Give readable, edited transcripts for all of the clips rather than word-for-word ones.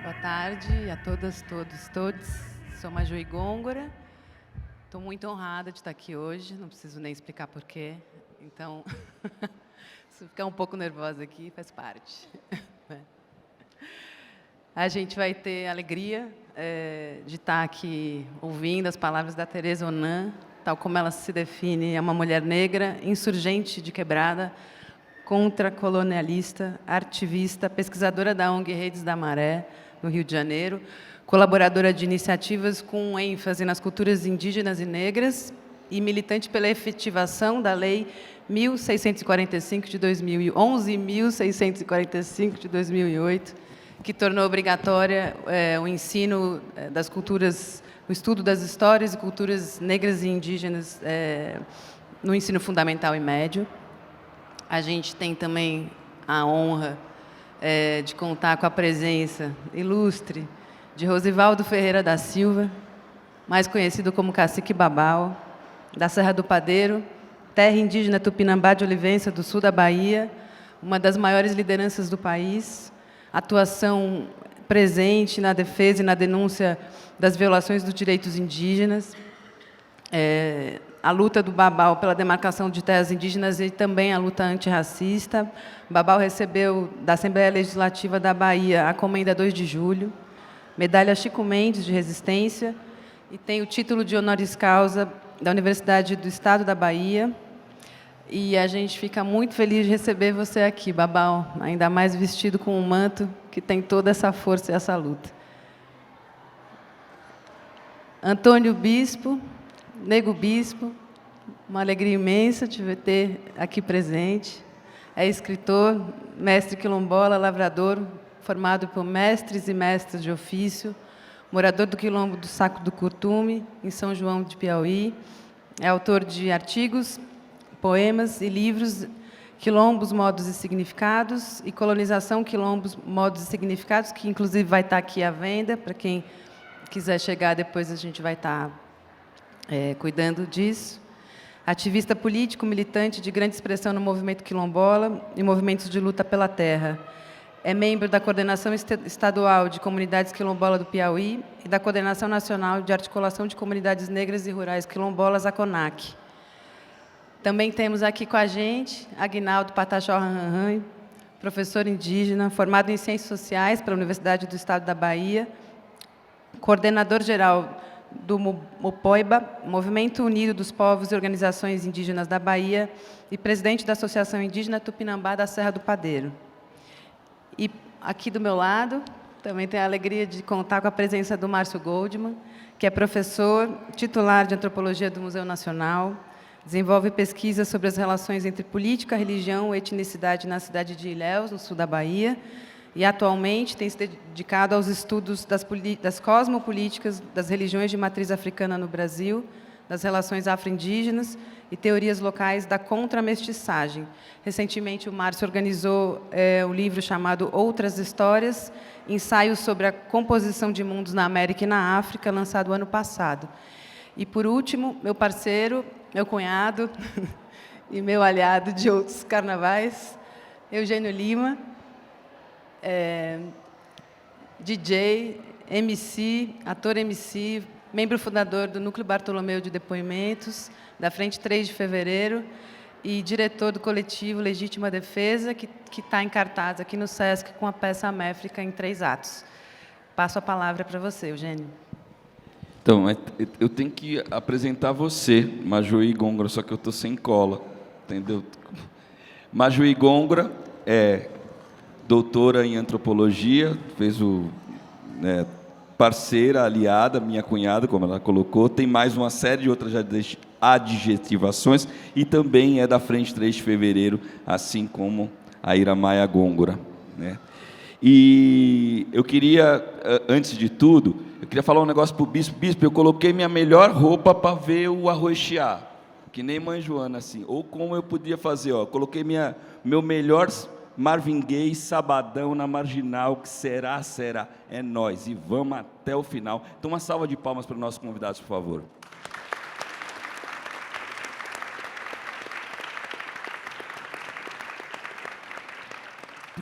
Boa tarde a todas, todos. Sou Majuí Gôngora. Estou muito honrada de estar aqui hoje. Não preciso nem explicar porquê. Então, se ficar um pouco nervosa aqui, faz parte. A gente vai ter a alegria de estar aqui ouvindo as palavras da Teresa Onan, tal como ela se define, é uma mulher negra, insurgente de Quebrada, contra-colonialista, ativista, pesquisadora da ONG Redes da Maré, no Rio de Janeiro, colaboradora de iniciativas com ênfase nas culturas indígenas e negras e militante pela efetivação da Lei 1.645 de 2011 e 1.645 de 2008, que tornou obrigatória o ensino das culturas, o estudo das histórias e culturas negras e indígenas no ensino fundamental e médio. A gente tem também a honra de contar com a presença ilustre de Rosivaldo Ferreira da Silva, mais conhecido como Cacique Babau, da Serra do Padeiro, terra indígena Tupinambá de Olivença, do sul da Bahia, uma das maiores lideranças do país, atuação presente na defesa e na denúncia das violações dos direitos indígenas, a luta do Babau pela demarcação de terras indígenas e também a luta antirracista. Babau recebeu da Assembleia Legislativa da Bahia a Comenda 2 de Julho, medalha Chico Mendes de Resistência e tem o título de honoris causa da Universidade do Estado da Bahia. E a gente fica muito feliz de receber você aqui, Babau, ainda mais vestido com um manto que tem toda essa força e essa luta. Antônio Bispo, Nego Bispo, uma alegria imensa te ter aqui presente. É escritor, mestre quilombola, lavrador, formado por mestres e mestras de ofício, morador do quilombo do Saco do Curtume, em São João de Piauí. É autor de artigos, poemas e livros, Quilombos, Modos e Significados, e Colonização, Quilombos, Modos e Significados, que inclusive vai estar aqui à venda, para quem quiser chegar depois a gente vai estar cuidando disso. Ativista político, militante de grande expressão no movimento quilombola e movimentos de luta pela terra. É membro da Coordenação Estadual de Comunidades Quilombola do Piauí e da Coordenação Nacional de Articulação de Comunidades Negras e Rurais Quilombolas, a CONAC. Também temos aqui com a gente Aguinaldo Pataxó Ranranhan, professor indígena, formado em Ciências Sociais pela Universidade do Estado da Bahia, coordenador-geral do Mopoiba, Movimento Unido dos Povos e Organizações Indígenas da Bahia, e presidente da Associação Indígena Tupinambá da Serra do Padeiro. E aqui do meu lado, também tenho a alegria de contar com a presença do Márcio Goldman, que é professor, titular de Antropologia do Museu Nacional, desenvolve pesquisas sobre as relações entre política, religião e etnicidade na cidade de Ilhéus, no sul da Bahia, e, atualmente, tem se dedicado aos estudos das cosmopolíticas das religiões de matriz africana no Brasil, das relações afro-indígenas e teorias locais da contramestiçagem. Recentemente, o Márcio organizou um livro chamado Outras Histórias, ensaios sobre a composição de mundos na América e na África, lançado ano passado. E, por último, meu parceiro, meu cunhado e meu aliado de outros carnavais, Eugênio Lima, DJ, MC, ator MC, membro fundador do Núcleo Bartolomeu de Depoimentos, da Frente 3 de Fevereiro e diretor do coletivo Legítima Defesa, que está em cartaz aqui no Sesc com a peça Améfrica em 3 atos. Passo a palavra para você, Eugênio. Então, eu tenho que apresentar você, Majuí Gôngora, só que eu estou sem cola, entendeu? Majuí Gôngora é doutora em antropologia, fez parceira, aliada, minha cunhada, como ela colocou, tem mais uma série de outras adjetivações e também é da Frente 3 de Fevereiro, assim como a Iramaia Gôngora, né? E eu queria, antes de tudo, eu queria falar um negócio para o Bispo. Bispo, eu coloquei minha melhor roupa para ver o arroz chiar, que nem Mãe Joana, assim. Ou como eu podia fazer, ó, coloquei meu melhor Marvin Gaye, sabadão na Marginal, que será, será. É nós e vamos até o final. Então, uma salva de palmas para os nossos convidados, por favor.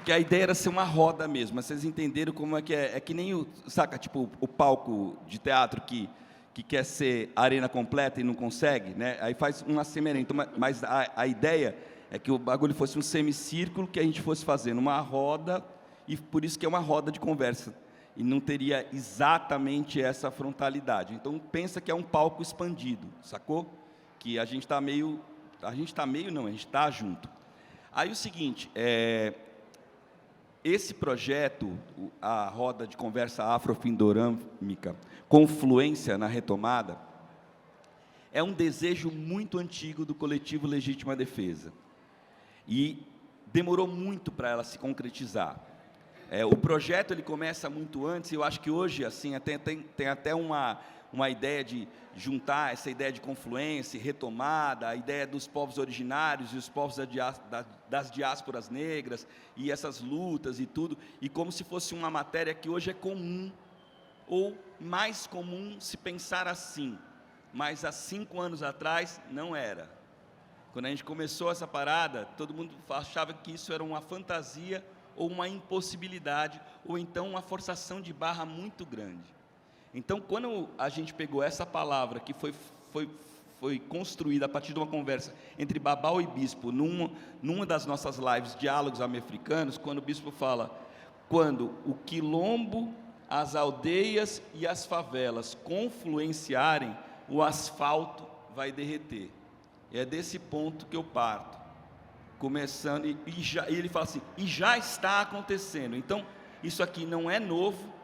porque a ideia era ser uma roda mesmo, mas vocês entenderam como é que é? É que nem saca, tipo, o palco de teatro que quer ser arena completa e não consegue, né? Aí faz uma semelhança. Mas a ideia é que o bagulho fosse um semicírculo, que a gente fosse fazendo uma roda, e por isso que é uma roda de conversa. E não teria exatamente essa frontalidade. Então, pensa que é um palco expandido, sacou? Que a gente está meio... A gente está junto. Aí o seguinte, esse projeto, a roda de conversa afrofindorâmica, Confluência na Retomada, é um desejo muito antigo do coletivo Legítima Defesa. E demorou muito para ela se concretizar. O projeto ele começa muito antes, e eu acho que hoje assim, tem até uma ideia de juntar essa ideia de confluência, retomada, a ideia dos povos originários e os povos das diásporas negras, e essas lutas e tudo, e como se fosse uma matéria que hoje é comum, ou mais comum se pensar assim, mas há 5 anos atrás não era. Quando a gente começou essa parada, todo mundo achava que isso era uma fantasia, ou uma impossibilidade, ou então uma forçação de barra muito grande. Então, quando a gente pegou essa palavra, que foi construída a partir de uma conversa entre Babau e Bispo, numa das nossas lives, Diálogos Afro-Africanos, quando o Bispo fala, quando o quilombo, as aldeias e as favelas confluenciarem, o asfalto vai derreter. É desse ponto que eu parto. Começando, e ele fala assim, e já está acontecendo. Então, isso aqui não é novo,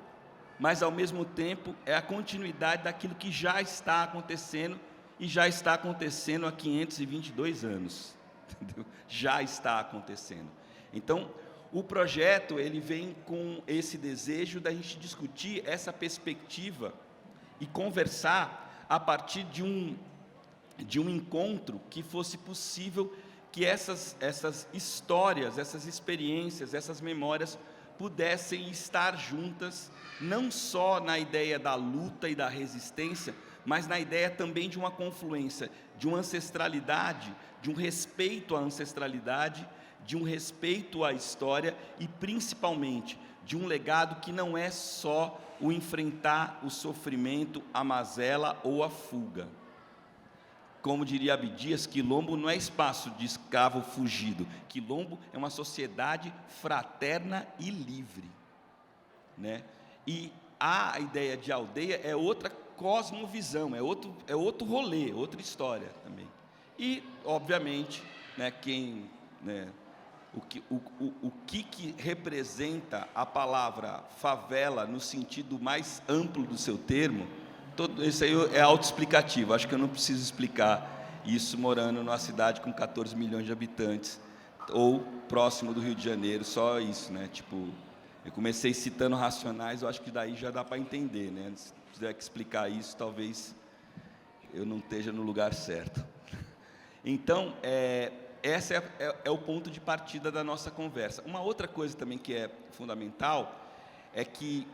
mas ao mesmo tempo é a continuidade daquilo que já está acontecendo, e já está acontecendo há 522 anos. Entendeu? Já está acontecendo. Então, o projeto ele vem com esse desejo da gente discutir essa perspectiva e conversar a partir de um encontro que fosse possível que essas histórias, essas experiências, essas memórias pudessem estar juntas, não só na ideia da luta e da resistência, mas na ideia também de uma confluência, de uma ancestralidade, de um respeito à ancestralidade, de um respeito à história e, principalmente, de um legado que não é só o enfrentar o sofrimento, a mazela ou a fuga. Como diria Abdias, quilombo não é espaço de escravo fugido. Quilombo é uma sociedade fraterna e livre, né? E a ideia de aldeia é outra cosmovisão, é outro rolê, outra história também. E, obviamente, né, o que representa a palavra favela no sentido mais amplo do seu termo, isso aí é autoexplicativo, acho que eu não preciso explicar isso morando numa cidade com 14 milhões de habitantes, ou próximo do Rio de Janeiro, só isso, né? Tipo, eu comecei citando Racionais, eu acho que daí já dá para entender, né? Se tiver que explicar isso, talvez eu não esteja no lugar certo. Então, esse é o ponto de partida da nossa conversa. Uma outra coisa também que é fundamental é que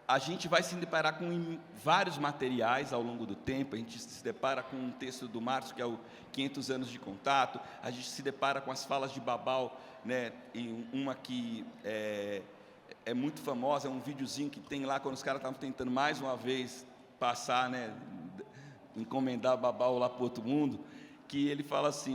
a gente vai se deparar com vários materiais ao longo do tempo. A gente se depara com um texto do Márcio, que é o 500 anos de contato, a gente se depara com as falas de Babau, né, e uma que é muito famosa, é um videozinho que tem lá, quando os caras estavam tentando mais uma vez passar, né, encomendar Babau lá para o outro mundo, que ele fala assim,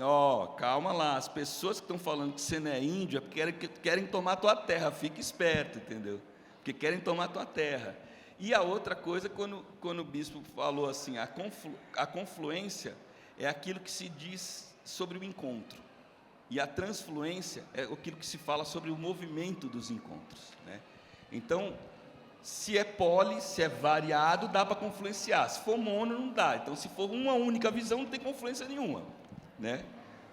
calma lá, as pessoas que estão falando que você não é índio é porque querem tomar tua terra, fica esperto, entendeu? Porque querem tomar tua terra. E a outra coisa, quando o bispo falou assim, a confluência é aquilo que se diz sobre o encontro, e a transfluência é aquilo que se fala sobre o movimento dos encontros, né? Então, se é poli, se é variado, dá para confluenciar. Se for mono, não dá. Então, se for uma única visão, não tem confluência nenhuma, né?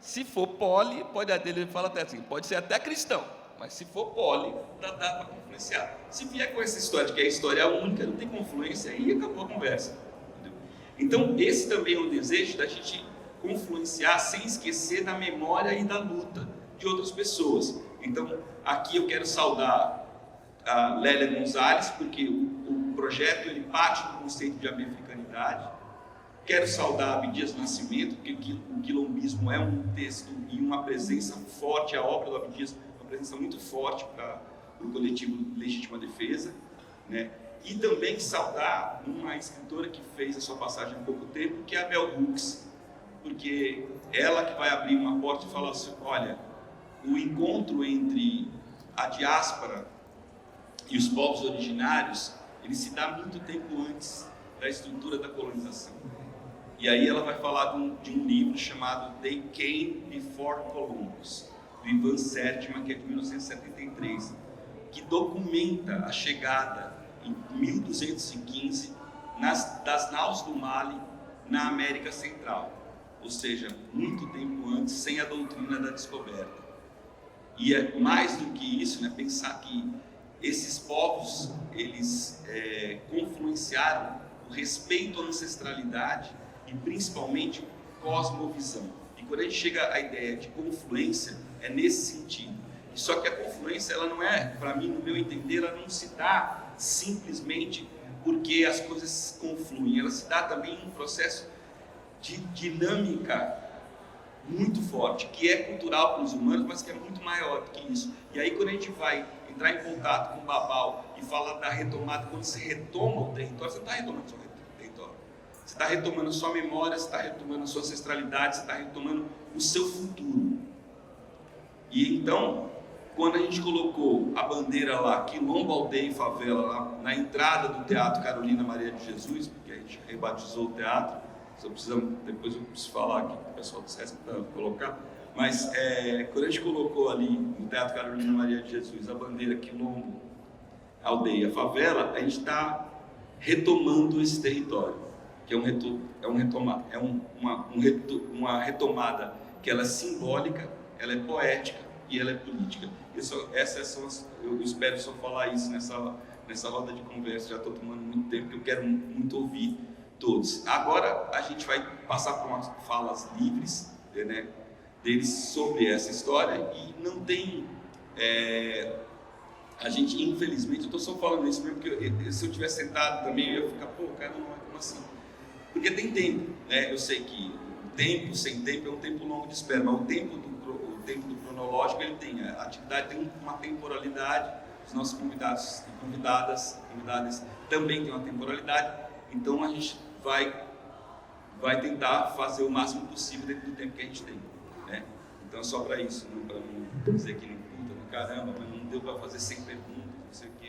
Se for poli, ele fala até assim, pode ser até cristão, mas se for poli, dá para confluenciar. Se vier com essa história de que a história é única, não tem confluência, aí acabou a conversa. Entendeu? Então, esse também é o desejo da gente confluenciar sem esquecer da memória e da luta de outras pessoas. Então, aqui eu quero saudar a Lélia Gonzalez, porque o projeto ele parte do conceito de americanidade. Quero saudar Abdias Nascimento, porque o quilombismo é um texto e uma presença forte, a obra do Abdias presença muito forte para o coletivo Legítima Defesa, né? E também saudar uma escritora que fez a sua passagem há pouco tempo, que é a Bell Hooks, porque ela que vai abrir uma porta e falar assim, olha, o encontro entre a diáspora e os povos originários, ele se dá muito tempo antes da estrutura da colonização. E aí ela vai falar de um livro chamado They Came Before Columbus, do Ivan Sétima, que é de 1973, que documenta a chegada em 1215 das naus do Mali na América Central, ou seja, muito tempo antes, sem a doutrina da descoberta. E é mais do que isso, né, pensar que esses povos, eles confluenciaram o respeito à ancestralidade e principalmente cosmovisão. E quando a gente chega à ideia de confluência, é nesse sentido. Só que a confluência, ela não é, para mim, no meu entender, ela não se dá simplesmente porque as coisas confluem, ela se dá também em um processo de dinâmica muito forte, que é cultural para os humanos, mas que é muito maior do que isso. E aí, quando a gente vai entrar em contato com o Babau e falar da retomada, quando você retoma o território, você não está retomando só o território, você está retomando a sua memória, você está retomando a sua ancestralidade, você está retomando o seu futuro. E então, quando a gente colocou a bandeira lá, Quilombo, Aldeia e Favela, lá na entrada do Teatro Carolina Maria de Jesus, porque a gente rebatizou o teatro, só precisamos, depois eu preciso falar aqui com o pessoal do SESC para colocar, mas quando a gente colocou ali no Teatro Carolina Maria de Jesus a bandeira Quilombo, Aldeia, Favela, a gente está retomando esse território, que uma retomada que ela é simbólica, ela é poética e ela é política. Eu espero só falar isso nessa roda de conversa, já estou tomando muito tempo, porque eu quero muito ouvir todos. Agora a gente vai passar por umas falas livres, né, deles sobre essa história, e não tem... a gente, infelizmente, eu estou só falando isso mesmo, porque se eu tivesse sentado também, eu ia ficar, pô, cara, não é como assim? Porque tem tempo, né? Eu sei que o tempo sem tempo é um tempo longo de espera, mas o tempo do cronológico, ele tem, a atividade tem uma temporalidade, os nossos convidados e convidadas também têm uma temporalidade, então a gente vai tentar fazer o máximo possível dentro do tempo que a gente tem, né? Então é só para isso, não para não dizer que não puta, não caramba, mas não deu para fazer 100 perguntas, não sei o que,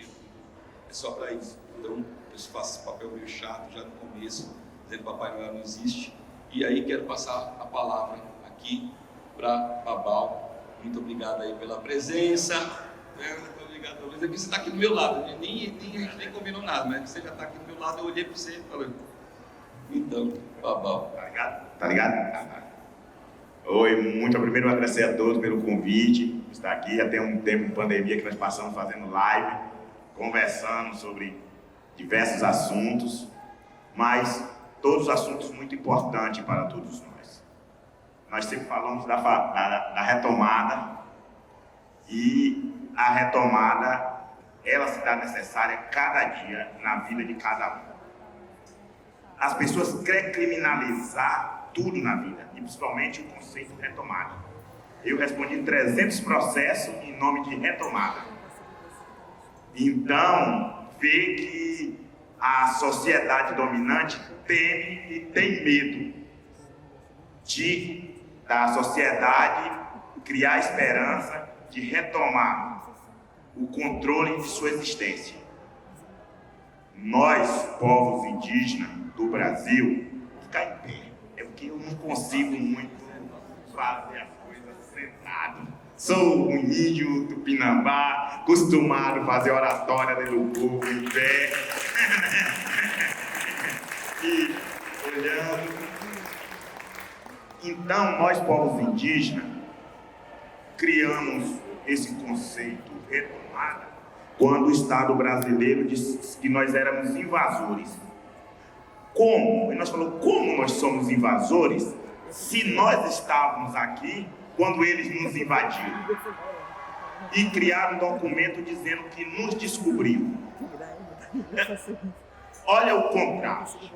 é só para isso. Então eu faço esse papel meio chato já no começo, dizendo que Papai Noel não existe, e aí quero passar a palavra aqui para Babau. Muito obrigado aí pela presença. Muito obrigado pela presença. Você está aqui do meu lado, a gente nem combinou nada, mas você já está aqui do meu lado, eu olhei para você e falei, então, Babau. Tá ligado? Oi, muito primeiro agradecer a todos pelo convite. Estar aqui, já tem um tempo de pandemia que nós passamos fazendo live, conversando sobre diversos assuntos, mas todos assuntos muito importantes para todos nós. Nós sempre falamos da retomada, e a retomada, ela se dá necessária cada dia na vida de cada um. As pessoas querem criminalizar tudo na vida, e principalmente o conceito de retomada. Eu respondi 300 processos em nome de retomada. Então, vê que a sociedade dominante teme e tem medo da sociedade criar esperança de retomar o controle de sua existência. Nós, povos indígenas do Brasil, ficar em pé, é porque eu não consigo muito fazer as coisas sentado. Sou um índio tupinambá, acostumado a fazer oratória dentro do povo em pé. E olhando. Então, nós, povos indígenas, criamos esse conceito retomada quando o Estado brasileiro disse que nós éramos invasores. Como? E nós falamos, como nós somos invasores se nós estávamos aqui quando eles nos invadiram? E criaram um documento dizendo que nos descobriu. Olha o contraste.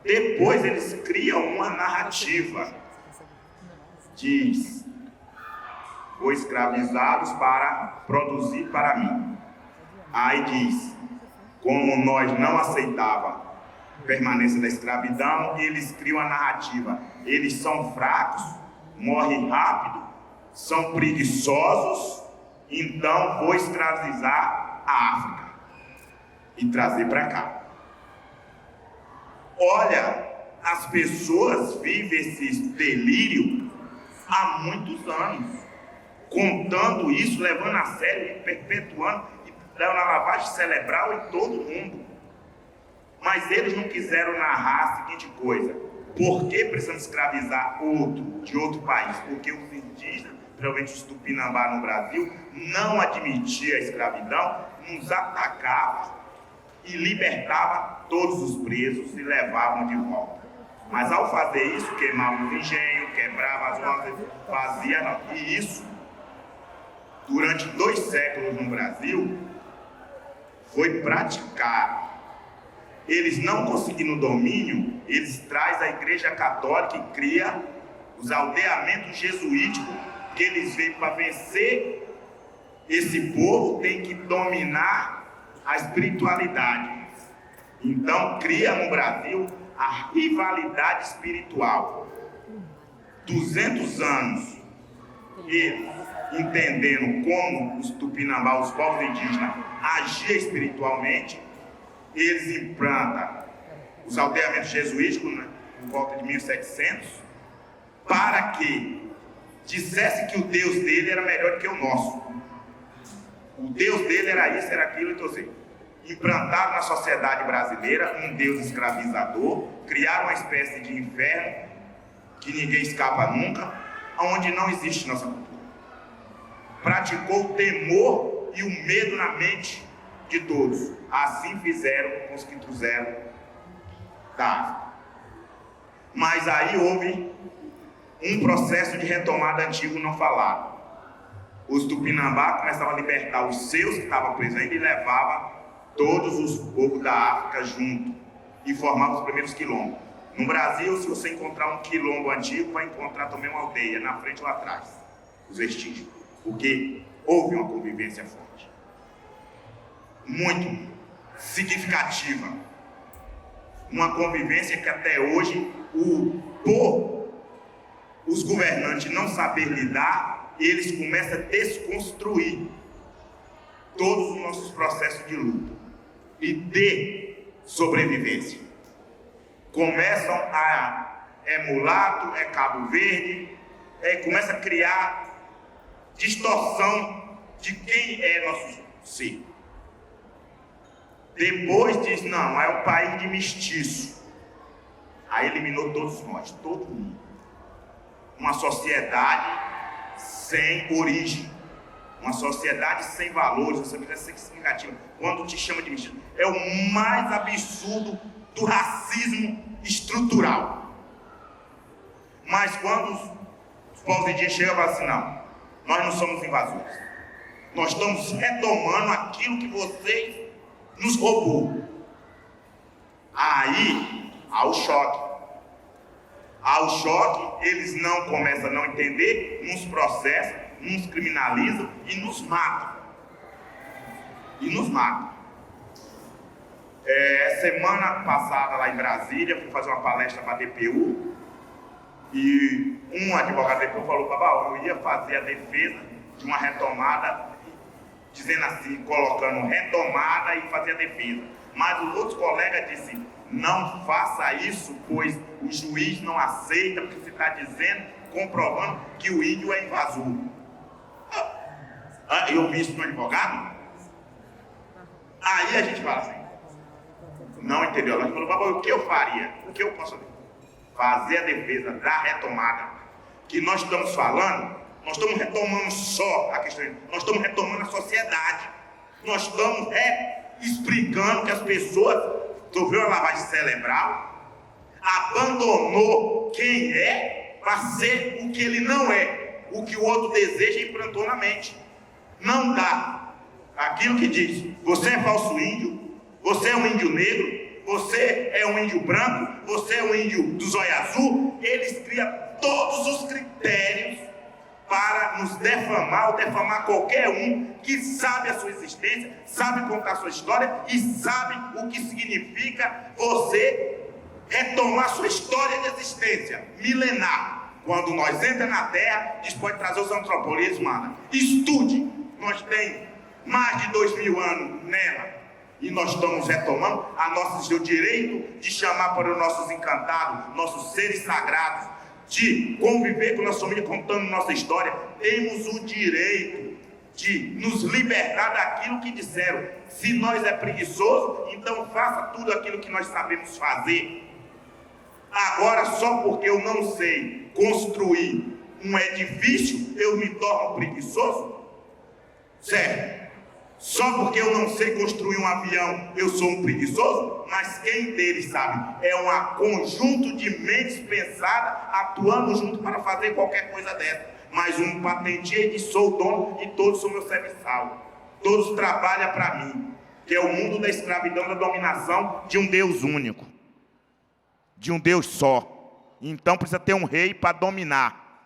Depois eles criam uma narrativa. Diz, ou escravizados para produzir para mim. Aí diz, como nós não aceitava a permanência da escravidão, eles criam a narrativa. Eles são fracos, morrem rápido, são preguiçosos, então vou escravizar a África e trazer para cá. Olha, as pessoas vivem esse delírio há muitos anos, contando isso, levando a sério, perpetuando, e dando a lavagem cerebral em todo mundo. Mas eles não quiseram narrar a seguinte coisa: por que precisamos escravizar outro, de outro país? Porque os indígenas, principalmente os Tupinambá no Brasil, não admitiam a escravidão, nos atacavam e libertavam todos os presos e levavam de volta. Mas ao fazer isso, queimavam os engenhos, quebravam as roças, fazia não. E isso, durante 2 séculos no Brasil, foi praticado. Eles não conseguindo domínio, eles trazem a Igreja Católica e cria os aldeamentos jesuíticos, que eles veem para vencer esse povo, tem que dominar a espiritualidade. Então cria no Brasil a rivalidade espiritual. 200 anos, eles entendendo como os Tupinambá, os povos indígenas, agiam espiritualmente, eles implantam os aldeamentos jesuíticos, né, por volta de 1700, para que dissesse que o Deus dele era melhor que o nosso. O Deus dele era isso, era aquilo, então assim, implantaram na sociedade brasileira um Deus escravizador, criaram uma espécie de inferno que ninguém escapa nunca, onde não existe nossa cultura. Praticou o temor e o medo na mente de todos. Assim fizeram com os que trouxeram da África. Mas aí houve um processo de retomada antigo não falado. Os Tupinambá começavam a libertar os seus que estavam presos ainda e levavam todos os povos da África junto e formavam os primeiros quilombos. No Brasil, se você encontrar um quilombo antigo, vai encontrar também uma aldeia, na frente ou atrás, os vestígios, porque houve uma convivência forte, muito significativa, uma convivência que até hoje, por os governantes não saber lidar, eles começam a desconstruir todos os nossos processos de luta e de sobrevivência. Começam a mulato, Cabo Verde, começa a criar distorção de quem é nosso ser. Depois diz, não, é um país de mestiço. Aí eliminou todos nós, todo mundo. Uma sociedade sem origem, uma sociedade sem valores, uma sociedade sem significativa. Quando te chama de mestiço, é o mais absurdo do racismo estrutural. Mas quando os povos indígenas chegam e falam assim, não, nós não somos invasores, nós estamos retomando aquilo que vocês nos roubou. Aí há o choque. Há o choque, eles não começam a não entender, nos processam, nos criminalizam e nos matam. Semana passada lá em Brasília, fui fazer uma palestra para a DPU e um advogado da DPU falou, Babau, eu ia fazer a defesa de uma retomada, dizendo assim, colocando retomada e fazer a defesa. Mas os outros colegas disseram, não faça isso, pois o juiz não aceita, porque você está dizendo, comprovando que o índio é invasor. Eu vi isso no advogado? Aí a gente fala assim, não entendeu? Ela falou, Babau, o que eu faria? O que eu posso fazer a defesa da retomada? Que nós estamos falando, nós estamos retomando só a questão, nós estamos retomando a sociedade, nós estamos explicando que as pessoas sofreram a lavagem cerebral, abandonou quem é para ser o que ele não é, o que o outro deseja e implantou na mente. Não dá. Aquilo que diz, você é falso índio, você é um índio negro, você é um índio branco, você é um índio do zóio azul, eles criam todos os critérios para nos defamar ou defamar qualquer um que sabe a sua existência, sabe contar a sua história e sabe o que significa você retomar sua história de existência milenar. Quando nós entramos na Terra, isso pode trazer os antropólogos, mano. Estude. Nós temos mais de 2000 anos nela. E nós estamos retomando o direito de chamar para os nossos encantados, nossos seres sagrados, de conviver com nossa família, contando nossa história. Temos o direito de nos libertar daquilo que disseram. Se nós é preguiçoso, então faça tudo aquilo que nós sabemos fazer. Agora, só porque eu não sei construir um edifício, eu me torno preguiçoso? Certo? Só porque eu não sei construir um avião, eu sou um preguiçoso? Mas quem deles sabe? É um conjunto de mentes pensadas, atuando junto para fazer qualquer coisa dessa. Mas um patenteio de sou o dono e todos são meu serviçal. Todos trabalham para mim. Que é o mundo da escravidão, da dominação de um Deus único. De um Deus só. Então precisa ter um rei para dominar.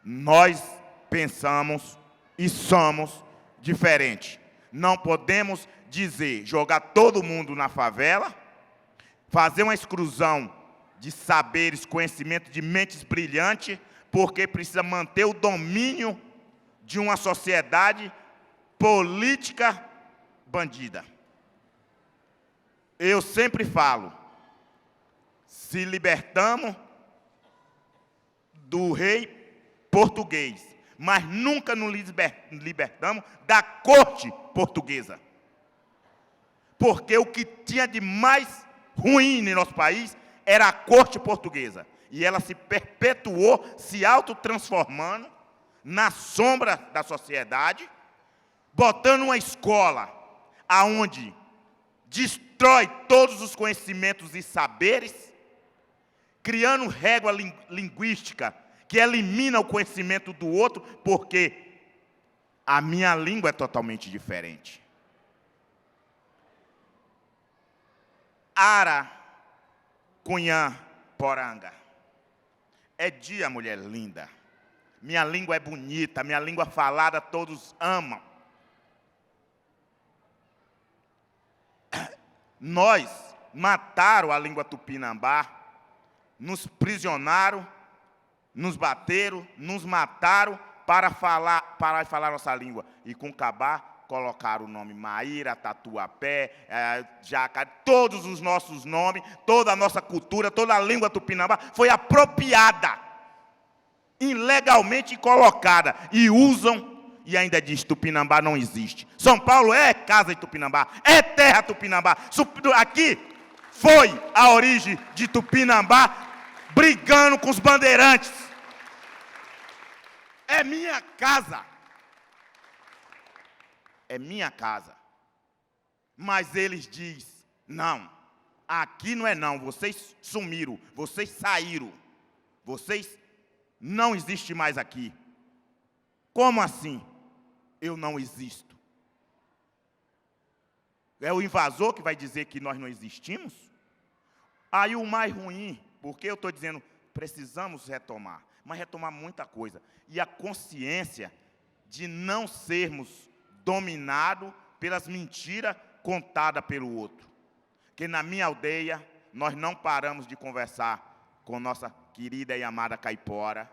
Nós pensamos e somos diferentes. Não podemos dizer, jogar todo mundo na favela, fazer uma exclusão de saberes, conhecimento, de mentes brilhantes, porque precisa manter o domínio de uma sociedade política bandida. Eu sempre falo, se libertamos do rei português, mas nunca nos libertamos da corte portuguesa. Porque o que tinha de mais ruim no nosso país era a corte portuguesa. E ela se perpetuou, se autotransformando na sombra da sociedade, botando uma escola aonde destrói todos os conhecimentos e saberes, criando régua linguística que elimina o conhecimento do outro, porque a minha língua é totalmente diferente. Ara Cunhã Poranga. É dia, mulher linda. Minha língua é bonita, minha língua falada todos amam. Nós mataram a língua tupinambá, nos prisionaram, nos bateram, nos mataram para falar nossa língua. E com Cabá colocaram o nome Maíra, Tatuapé, Jacaré, todos os nossos nomes, toda a nossa cultura, toda a língua tupinambá foi apropriada, ilegalmente colocada. E usam, e ainda diz, Tupinambá não existe. São Paulo é casa de Tupinambá, é terra Tupinambá. Aqui foi a origem de Tupinambá, brigando com os bandeirantes. É minha casa. É minha casa. Mas eles dizem, não, aqui não é não, vocês sumiram, vocês saíram, vocês não existem mais aqui. Como assim? Eu não existo. É o invasor que vai dizer que nós não existimos? Aí o mais ruim, porque eu estou dizendo, precisamos retomar, mas retomar muita coisa. E a consciência de não sermos dominados pelas mentiras contadas pelo outro. Que na minha aldeia, nós não paramos de conversar com nossa querida e amada Caipora,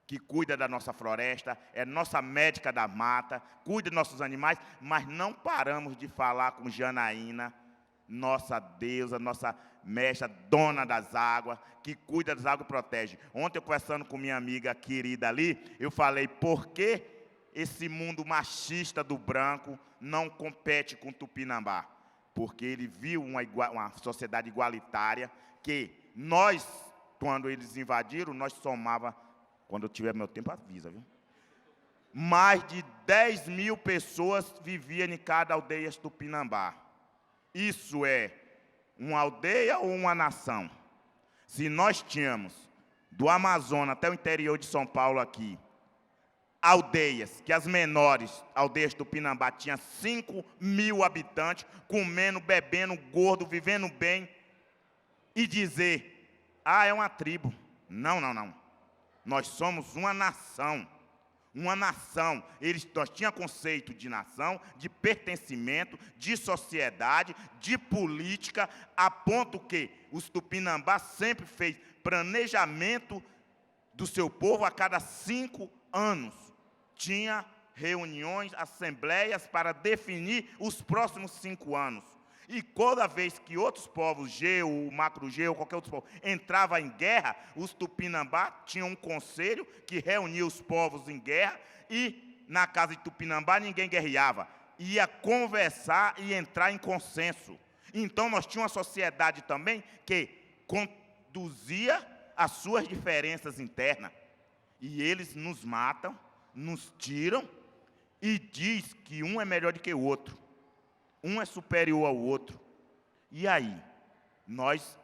que cuida da nossa floresta, é nossa médica da mata, cuida dos nossos animais, mas não paramos de falar com Janaína, nossa deusa, nossa mestra, dona das águas, que cuida das águas e protege. Ontem, eu conversando com minha amiga querida ali, eu falei, por que esse mundo machista do branco não compete com Tupinambá? Porque ele viu uma sociedade igualitária, que nós, quando eles invadiram, nós somava, quando eu tiver meu tempo, avisa, viu? Mais de 10 mil pessoas viviam em cada aldeia Tupinambá. Isso é uma aldeia ou uma nação? Se nós tínhamos, do Amazonas até o interior de São Paulo aqui, aldeias, que as menores aldeias do Tupinambá tinham 5 mil habitantes, comendo, bebendo, gordo, vivendo bem, e dizer, é uma tribo. Não, não, não. Nós somos uma nação. uma nação. Nós tínhamos conceito de nação, de pertencimento, de sociedade, de política, a ponto que os Tupinambás sempre fez planejamento do seu povo a cada 5 anos. Tinha reuniões, assembleias para definir os próximos 5 anos. E toda vez que outros povos, Geu, Macro-Geu, qualquer outro povo, entrava em guerra, os Tupinambá tinham um conselho que reunia os povos em guerra e, na casa de Tupinambá, ninguém guerreava. Ia conversar e entrar em consenso. Então, nós tínhamos uma sociedade também que conduzia as suas diferenças internas. E eles nos matam, nos tiram e diz que um é melhor do que o outro. Um é superior ao outro. E aí? Nós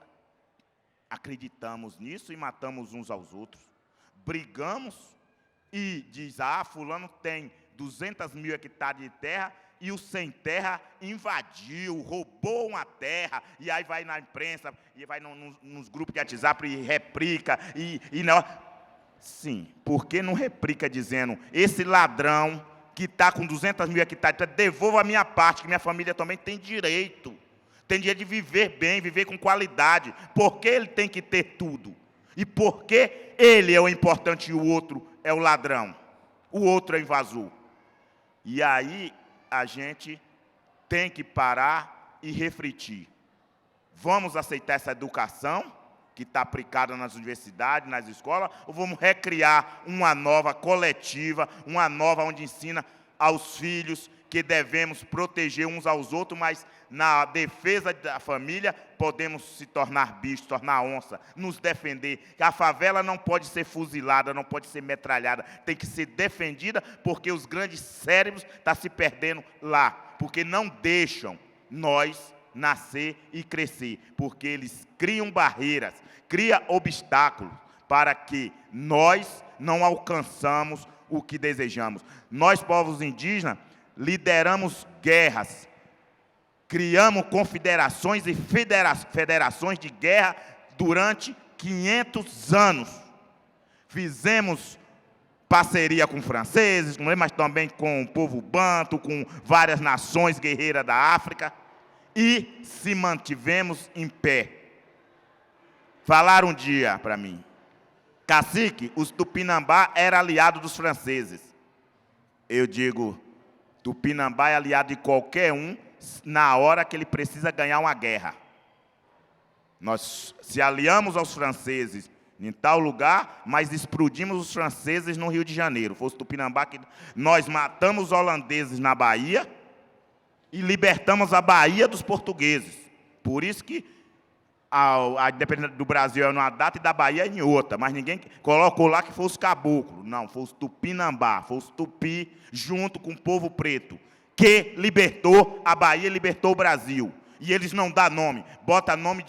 acreditamos nisso e matamos uns aos outros. Brigamos e diz, fulano tem 200 mil hectares de terra e o sem terra invadiu, roubou uma terra. E aí vai na imprensa, e vai nos grupos de WhatsApp e replica. E não. Sim, por que não replica dizendo, esse ladrão que está com 200 mil hectares, devolva a minha parte, que minha família também tem direito. Tem direito de viver bem, viver com qualidade. Por que ele tem que ter tudo? E por que ele é o importante e o outro é o ladrão? O outro é o invasor. E aí a gente tem que parar e refletir. Vamos aceitar essa educação que está aplicada nas universidades, nas escolas, ou vamos recriar uma nova coletiva, uma nova onde ensina aos filhos que devemos proteger uns aos outros, mas na defesa da família podemos se tornar bicho, tornar onça, nos defender. A favela não pode ser fuzilada, não pode ser metralhada, tem que ser defendida porque os grandes cérebros estão se perdendo lá, porque não deixam nós nascer e crescer, porque eles criam barreiras, criam obstáculos para que nós não alcançamos o que desejamos. Nós, povos indígenas, lideramos guerras, criamos confederações e federações de guerra durante 500 anos. Fizemos parceria com franceses, mas também com o povo banto, com várias nações guerreiras da África, e se mantivemos em pé. Falaram um dia para mim, cacique, os Tupinambá eram aliados dos franceses. Eu digo, Tupinambá é aliado de qualquer um na hora que ele precisa ganhar uma guerra. Nós se aliamos aos franceses em tal lugar, mas explodimos os franceses no Rio de Janeiro. Foi os Tupinambá que nós matamos os holandeses na Bahia e libertamos a Bahia dos portugueses. Por isso que a independência do Brasil é numa data e da Bahia é em outra, mas ninguém colocou lá que foi os caboclos. Não, foi os Tupinambá, foi os Tupi, junto com o povo preto, que libertou a Bahia e libertou o Brasil. E eles não dão nome, bota nome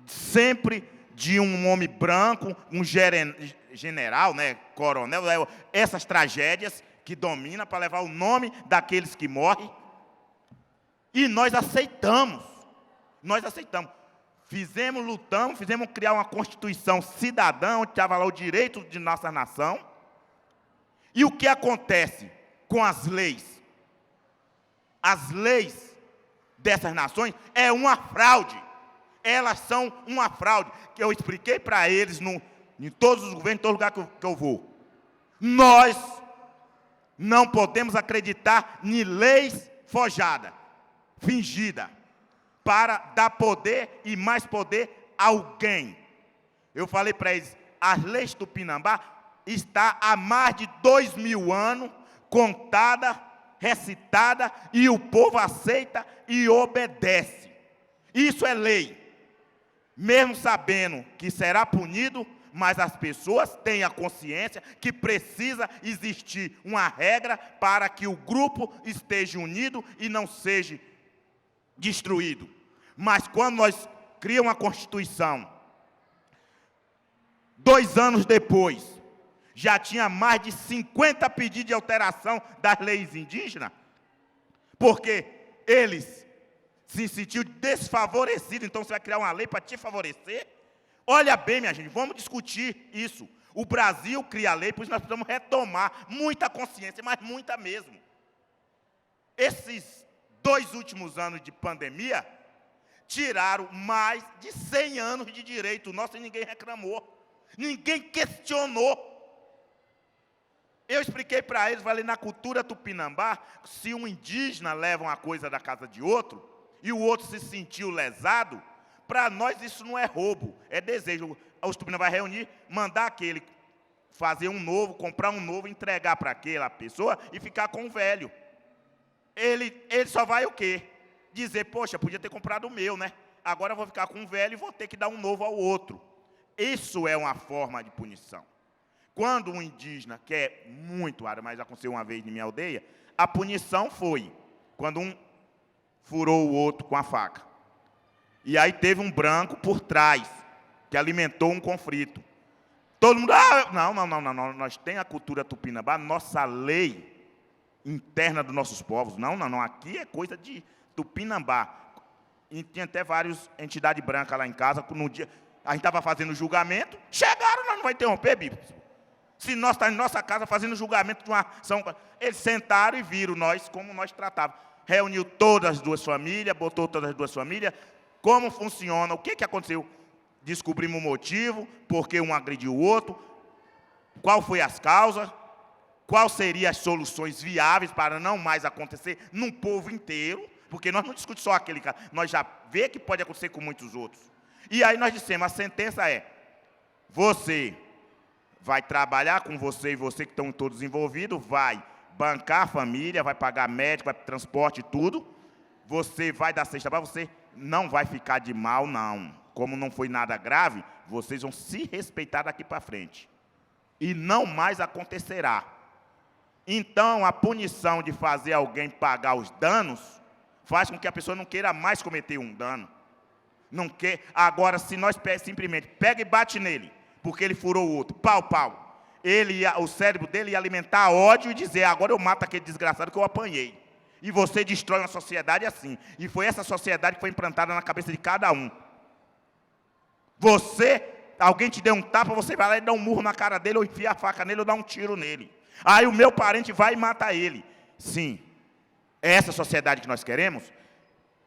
sempre de um homem branco, um general, né, coronel, essas tragédias que dominam para levar o nome daqueles que morrem. E nós aceitamos. Lutamos, fizemos criar uma Constituição cidadã, onde estava lá o direito de nossa nação. E o que acontece com as leis? As leis dessas nações é uma fraude. Elas são uma fraude, que eu expliquei para eles em todos os governos, em todo lugar que eu vou. Nós não podemos acreditar em leis forjadas, fingidas, para dar poder e mais poder a alguém. Eu falei para eles, as leis do Tupinambá está há mais de 2000 anos, contada, recitada, e o povo aceita e obedece. Isso é lei. Mesmo sabendo que será punido, mas as pessoas têm a consciência que precisa existir uma regra para que o grupo esteja unido e não seja destruído. Mas quando nós criamos uma Constituição, 2 anos depois, já tinha mais de 50 pedidos de alteração das leis indígenas, porque eles se sentiu desfavorecido. Então você vai criar uma lei para te favorecer? Olha bem, minha gente, vamos discutir isso. O Brasil cria a lei, por isso nós precisamos retomar muita consciência, mas muita mesmo. Esses 2 últimos anos de pandemia tiraram mais de 100 anos de direito nosso e ninguém reclamou. Ninguém questionou. Eu expliquei para eles, falei, na cultura tupinambá, se um indígena leva uma coisa da casa de outro, e o outro se sentiu lesado, para nós isso não é roubo, é desejo. Os tupinambá vai reunir, mandar aquele fazer um novo, comprar um novo, entregar para aquela pessoa e ficar com o velho. Ele só vai o quê? Dizer, poxa, podia ter comprado o meu, né? Agora eu vou ficar com o velho e vou ter que dar um novo ao outro. Isso é uma forma de punição. Quando um indígena, que é muito raro, mas aconteceu uma vez em minha aldeia, a punição foi quando um furou o outro com a faca. E aí teve um branco por trás, que alimentou um conflito. Todo mundo, não, nós temos a cultura tupinambá, nossa lei interna dos nossos povos. Não, aqui é coisa de tupinambá. E tinha até várias entidades brancas lá em casa, no dia, a gente estava fazendo julgamento, chegaram, nós não vamos interromper, bispo. Se nós estamos em nossa casa fazendo julgamento de uma ação, eles sentaram e viram nós, como nós tratávamos. Reuniu todas as 2 famílias, botou todas as 2 famílias, como funciona, o que aconteceu. Descobrimos o motivo, porque um agrediu o outro, qual foi as causas, quais seriam as soluções viáveis para não mais acontecer num povo inteiro, porque nós não discutimos só aquele caso, nós já vê que pode acontecer com muitos outros. E aí nós dissemos, a sentença é, você vai trabalhar com você e você que estão todos envolvidos, vai bancar a família, vai pagar médico, vai transporte e tudo, você vai dar cesta para você, não vai ficar de mal, não. Como não foi nada grave, vocês vão se respeitar daqui para frente. E não mais acontecerá. Então, a punição de fazer alguém pagar os danos faz com que a pessoa não queira mais cometer um dano. Não quer. Agora, se nós simplesmente pega e bate nele, porque ele furou o outro, pau, o cérebro dele ia alimentar ódio e dizer, agora eu mato aquele desgraçado que eu apanhei. E você destrói uma sociedade assim. E foi essa sociedade que foi implantada na cabeça de cada um. Alguém te deu um tapa, você vai lá e dá um murro na cara dele, ou enfia a faca nele, ou dá um tiro nele. Aí o meu parente vai e mata ele. Sim, é essa sociedade que nós queremos,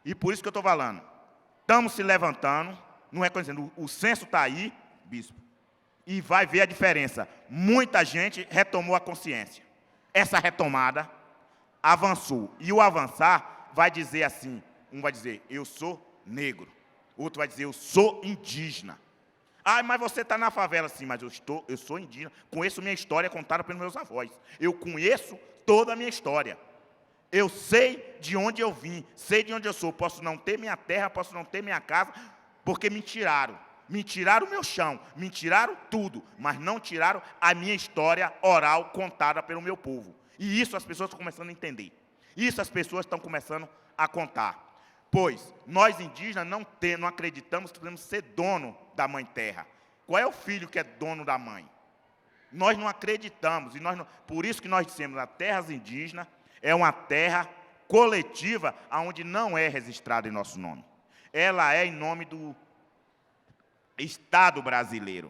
e por isso que eu estou falando. Estamos se levantando, não reconhecendo, o censo está aí, bispo, e vai ver a diferença. Muita gente retomou a consciência. Essa retomada avançou, e o avançar vai dizer assim, um vai dizer, eu sou negro. Outro vai dizer, eu sou indígena. Ah, mas você está na favela. Sim, mas eu sou indígena. Conheço minha história contada pelos meus avós. Eu conheço toda a minha história. Eu sei de onde eu vim, sei de onde eu sou. Posso não ter minha terra, posso não ter minha casa, porque me tiraram. Me tiraram o meu chão, me tiraram tudo, mas não tiraram a minha história oral contada pelo meu povo. E isso as pessoas estão começando a entender. Isso as pessoas estão começando a contar. Pois nós indígenas não acreditamos que podemos ser dono da mãe terra. Qual é o filho que é dono da mãe? Nós não acreditamos. Por isso que nós dissemos que as terras indígenas é uma terra coletiva, onde não é registrada em nosso nome. Ela é em nome do Estado brasileiro.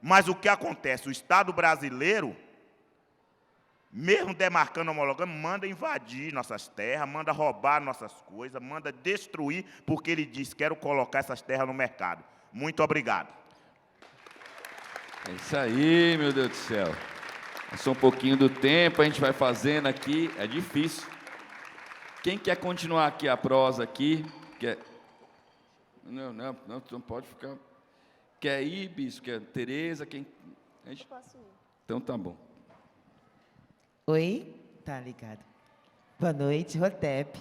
Mas o que acontece? O Estado brasileiro, mesmo demarcando, homologando, manda invadir nossas terras, manda roubar nossas coisas, manda destruir, porque ele diz, quero colocar essas terras no mercado. Muito obrigado. É isso aí, meu Deus do céu. Passou um pouquinho do tempo, a gente vai fazendo aqui, é difícil. Quem quer continuar aqui a prosa aqui? Não pode ficar. Quer ir, bispo? Quer Tereza? Quem? Eu posso ir. Então tá bom. Oi? Tá ligado. Boa noite, Rotep.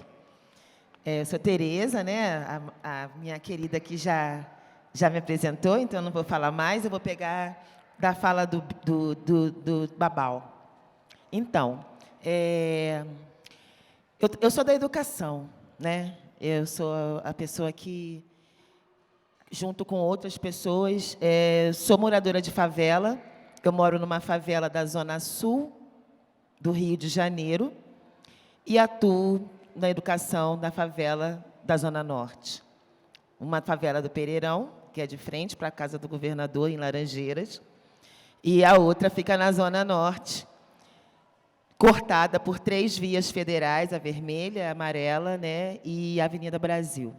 Eu sou Tereza, né? A minha querida aqui já me apresentou, então eu não vou falar mais, eu vou pegar da fala do Babal. Então, eu sou da educação, né? Eu sou a pessoa que, junto com outras pessoas, sou moradora de favela. Eu moro numa favela da Zona Sul do Rio de Janeiro e atuo na educação da favela da Zona Norte. Uma favela do Pereirão, que é de frente para a Casa do Governador, em Laranjeiras. e a outra fica na Zona Norte, cortada por 3 vias federais, a vermelha, a amarela, né, e a Avenida Brasil.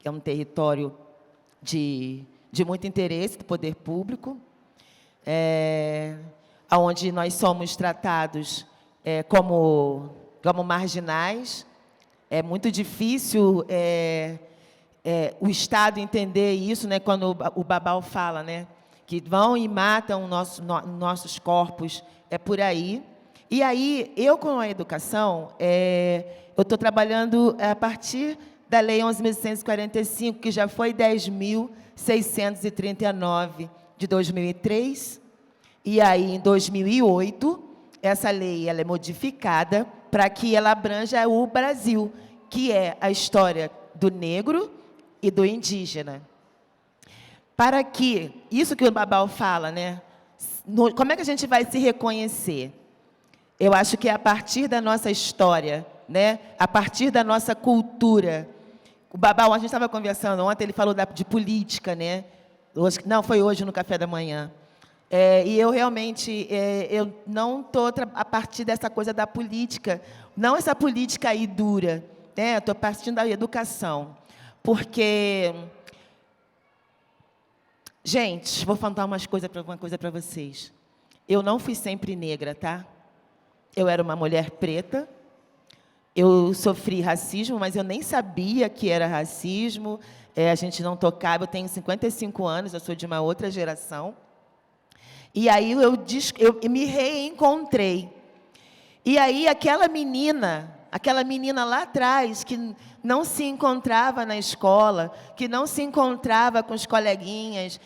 É um território de muito interesse do poder público, onde nós somos tratados como marginais. É muito difícil o Estado entender isso, né, quando o Babal fala, né, que vão e matam nossos corpos, por aí. E aí, eu, com a educação, eu estou trabalhando a partir da Lei 11.145, que já foi 10.639, de 2003, e aí, em 2008, essa lei ela é modificada para que ela abranja o Brasil, que é a história do negro e do indígena. Para que, isso que o Babal fala, né? Como é que a gente vai se reconhecer? Eu acho que é a partir da nossa história, né? A partir da nossa cultura. O Babal, a gente estava conversando ontem, ele falou de política, né? Hoje, não, foi hoje no café da manhã. E eu realmente, eu não estou a partir dessa coisa da política, não essa política aí dura, né? Eu estou partindo da educação. Porque, gente, vou contar uma coisa para vocês. Eu não fui sempre negra, tá? Eu era uma mulher preta, eu sofri racismo, mas eu nem sabia que era racismo, a gente não tocava, eu tenho 55 anos, eu sou de uma outra geração. E aí eu me reencontrei. E aí aquela menina lá atrás, que não se encontrava na escola, que não se encontrava com os coleguinhas.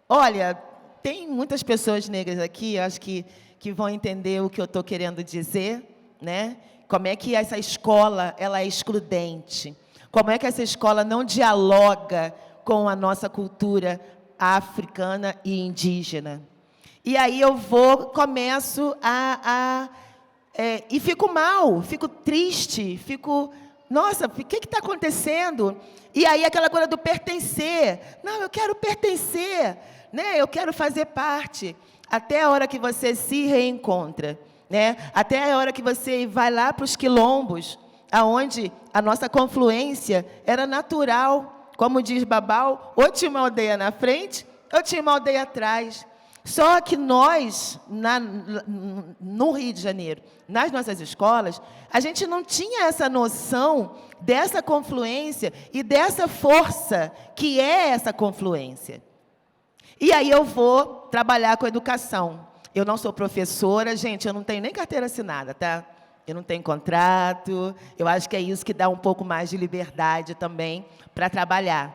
Olha, tem muitas pessoas negras aqui, acho que vão entender o que eu estou querendo dizer, né? Como é que essa escola ela é excludente? Como é que essa escola não dialoga com a nossa cultura africana e indígena? E aí eu começo e fico mal, fico triste, nossa, o que está acontecendo? E aí aquela coisa do pertencer. Não, eu quero pertencer, né? Eu quero fazer parte. Até a hora que você se reencontra, né? Até a hora que você vai lá para os quilombos, aonde a nossa confluência era natural. Como diz Babal, ou tinha uma aldeia na frente, ou tinha uma aldeia atrás. Só que nós, no Rio de Janeiro, nas nossas escolas, a gente não tinha essa noção dessa confluência e dessa força que é essa confluência. E aí eu vou trabalhar com educação. Eu não sou professora, gente, eu não tenho nem carteira assinada, tá? Eu não tenho contrato, eu acho que é isso que dá um pouco mais de liberdade também para trabalhar.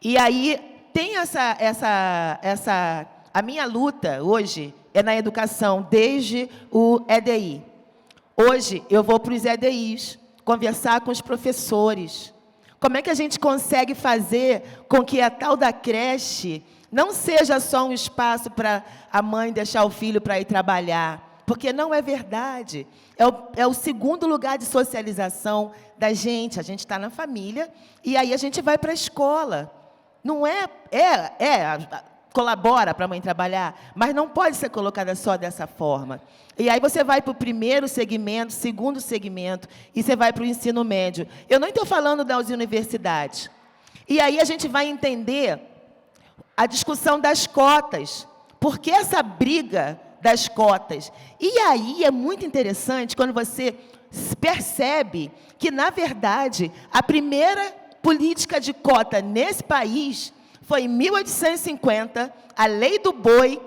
E aí tem a minha luta hoje é na educação, desde o EDI. Hoje eu vou para os EDIs, conversar com os professores. Como é que a gente consegue fazer com que a tal da creche não seja só um espaço para a mãe deixar o filho para ir trabalhar? Porque não é verdade. É o segundo lugar de socialização da gente. A gente está na família e aí a gente vai para a escola. Não colabora para a mãe trabalhar, mas não pode ser colocada só dessa forma. E aí você vai para o primeiro segmento, segundo segmento, e você vai para o ensino médio. Eu não estou falando das universidades. E aí a gente vai entender a discussão das cotas. Por que essa briga das cotas? E aí é muito interessante quando você percebe que, na verdade, a primeira política de cota nesse país foi em 1850, a Lei do Boi,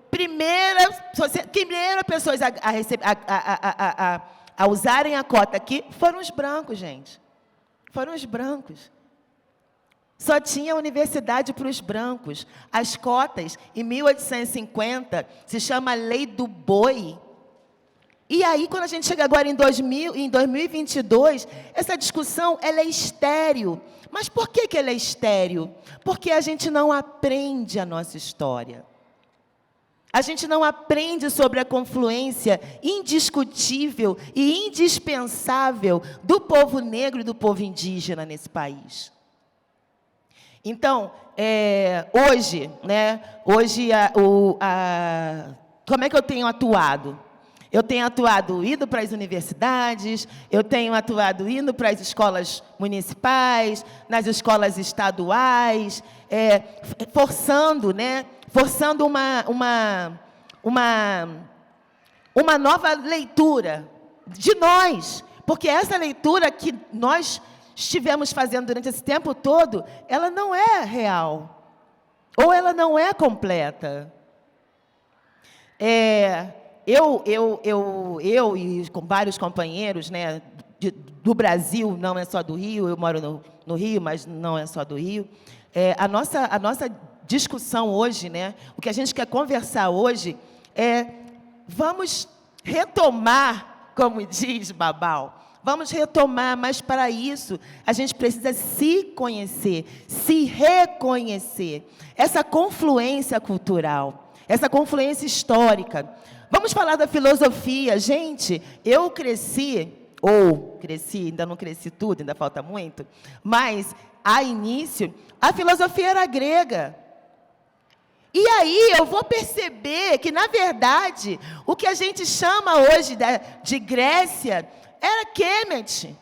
primeira pessoas a usarem a cota aqui foram os brancos, gente. Foram os brancos. Só tinha universidade para os brancos. As cotas, em 1850, se chama Lei do Boi. E aí, quando a gente chega agora em 2022, essa discussão ela é estéril. Mas por que ela é estéril? Porque a gente não aprende a nossa história. A gente não aprende sobre a confluência indiscutível e indispensável do povo negro e do povo indígena nesse país. Então, hoje, né, como é que eu tenho atuado? Eu tenho atuado indo para as universidades, eu tenho atuado indo para as escolas municipais, nas escolas estaduais, forçando uma nova leitura de nós, porque essa leitura que nós estivemos fazendo durante esse tempo todo, ela não é real, ou ela não é completa. Eu e com vários companheiros, né, do Brasil, não é só do Rio, eu moro no Rio, mas não é só do Rio, a nossa discussão hoje, né, o que a gente quer conversar hoje vamos retomar, como diz Babal, vamos retomar, mas para isso a gente precisa se conhecer, se reconhecer, essa confluência cultural, essa confluência histórica. Vamos falar da filosofia. Gente, eu cresci, ainda não cresci tudo, ainda falta muito, mas, a início, a filosofia era grega. E aí eu vou perceber que, na verdade, o que a gente chama hoje de Grécia era Kemet.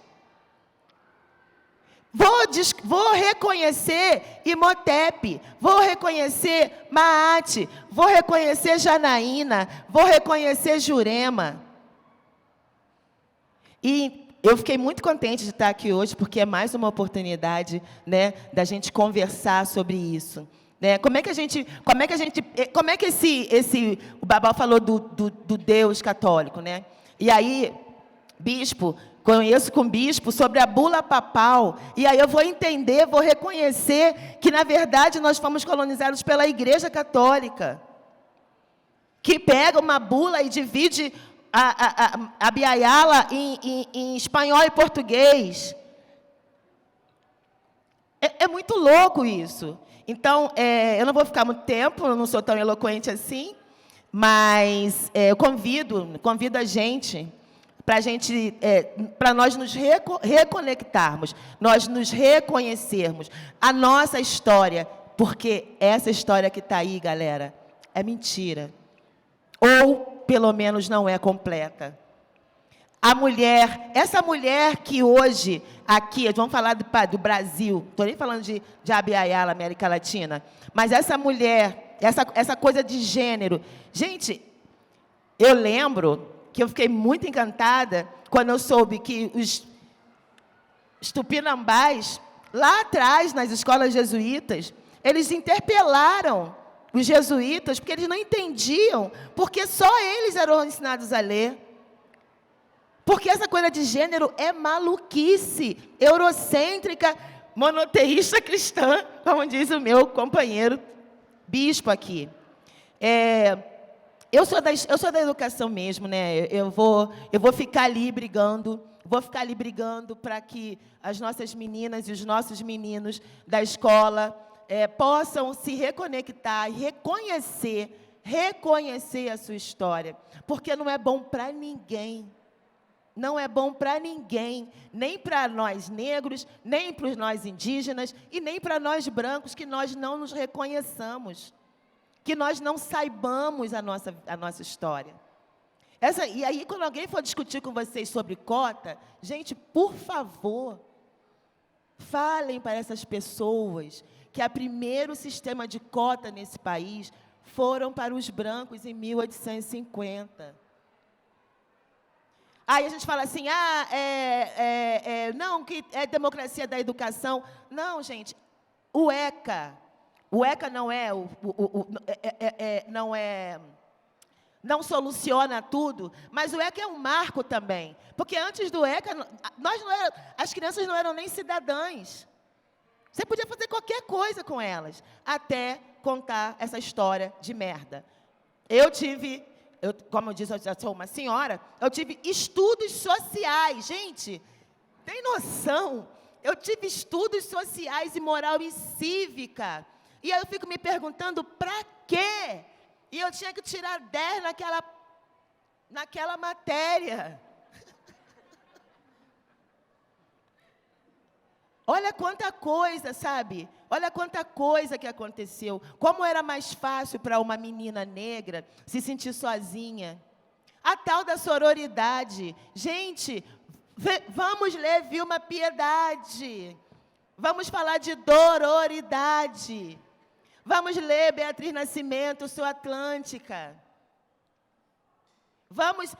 Vou reconhecer Imhotep, vou reconhecer Maat, vou reconhecer Janaína, vou reconhecer Jurema. E eu fiquei muito contente de estar aqui hoje, porque é mais uma oportunidade, né, da gente conversar sobre isso. Né? Como é que o Babal falou do Deus católico, né? E aí, conheço com bispo sobre a bula papal, e aí eu vou entender, vou reconhecer que, na verdade, nós fomos colonizados pela Igreja Católica, que pega uma bula e divide a biayala em espanhol e português. É muito louco isso. Então, eu não vou ficar muito tempo, eu não sou tão eloquente assim, mas eu convido a gente, para nós nos reconectarmos, nós nos reconhecermos, a nossa história, porque essa história que está aí, galera, é mentira. Ou, pelo menos, não é completa. Essa mulher que hoje, aqui, vamos falar do Brasil, não estou nem falando de Abya-Yala, América Latina, mas essa mulher, essa coisa de gênero. Gente, eu lembro que eu fiquei muito encantada quando eu soube que os tupinambás, lá atrás, nas escolas jesuítas, eles interpelaram os jesuítas, porque eles não entendiam, porque só eles eram ensinados a ler. Porque essa coisa de gênero é maluquice, eurocêntrica, monoteísta cristã, como diz o meu companheiro bispo aqui. Eu sou da educação mesmo, né? Eu vou ficar ali brigando, para que as nossas meninas e os nossos meninos da escola possam se reconectar e reconhecer a sua história, porque não é bom para ninguém. Não é bom para ninguém, nem para nós negros, nem para nós indígenas e nem para nós brancos, que nós não nos reconheçamos, que nós não saibamos a nossa história. E aí, quando alguém for discutir com vocês sobre cota, gente, por favor, falem para essas pessoas que o primeiro sistema de cota nesse país foram para os brancos em 1850. Aí a gente fala assim, não, que é democracia da educação. Não, gente, o ECA não soluciona tudo, mas o ECA é um marco também, porque antes do ECA, as crianças não eram nem cidadãs. Você podia fazer qualquer coisa com elas, até contar essa história de merda. Como eu disse, eu já sou uma senhora, eu tive estudos sociais. Gente, tem noção? Eu tive estudos sociais e moral e cívica. E aí eu fico me perguntando, para quê? E eu tinha que tirar 10 naquela matéria. Olha quanta coisa, sabe? Olha quanta coisa que aconteceu. Como era mais fácil para uma menina negra se sentir sozinha. A tal da sororidade. Gente, vamos ler Vilma Piedade. Vamos falar de dororidade. Vamos ler Beatriz Nascimento, Sua Atlântica. Vamos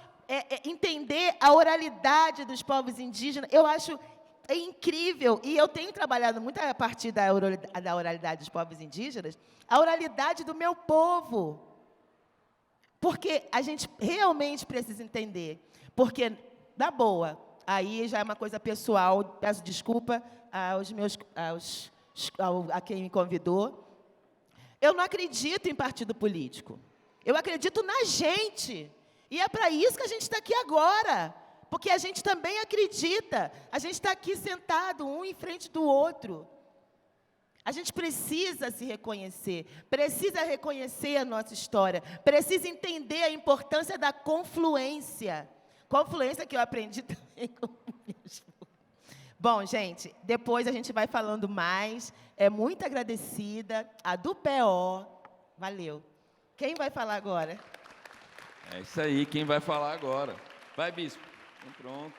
entender a oralidade dos povos indígenas. Eu acho incrível, e eu tenho trabalhado muito a partir da oralidade dos povos indígenas, a oralidade do meu povo. Porque a gente realmente precisa entender. Porque, na boa, aí já é uma coisa pessoal, peço desculpa a quem me convidou. Eu não acredito em partido político. Eu acredito na gente. E é para isso que a gente está aqui agora. Porque a gente também acredita. A gente está aqui sentado, um em frente do outro. A gente precisa se reconhecer. Precisa reconhecer a nossa história. Precisa entender a importância da confluência. Confluência que eu aprendi também com o mesmo. Bom, gente, depois a gente vai falando mais. É muito agradecida. A do PO. Valeu. Quem vai falar agora? É isso aí, quem vai falar agora? Vai, bispo. Pronto.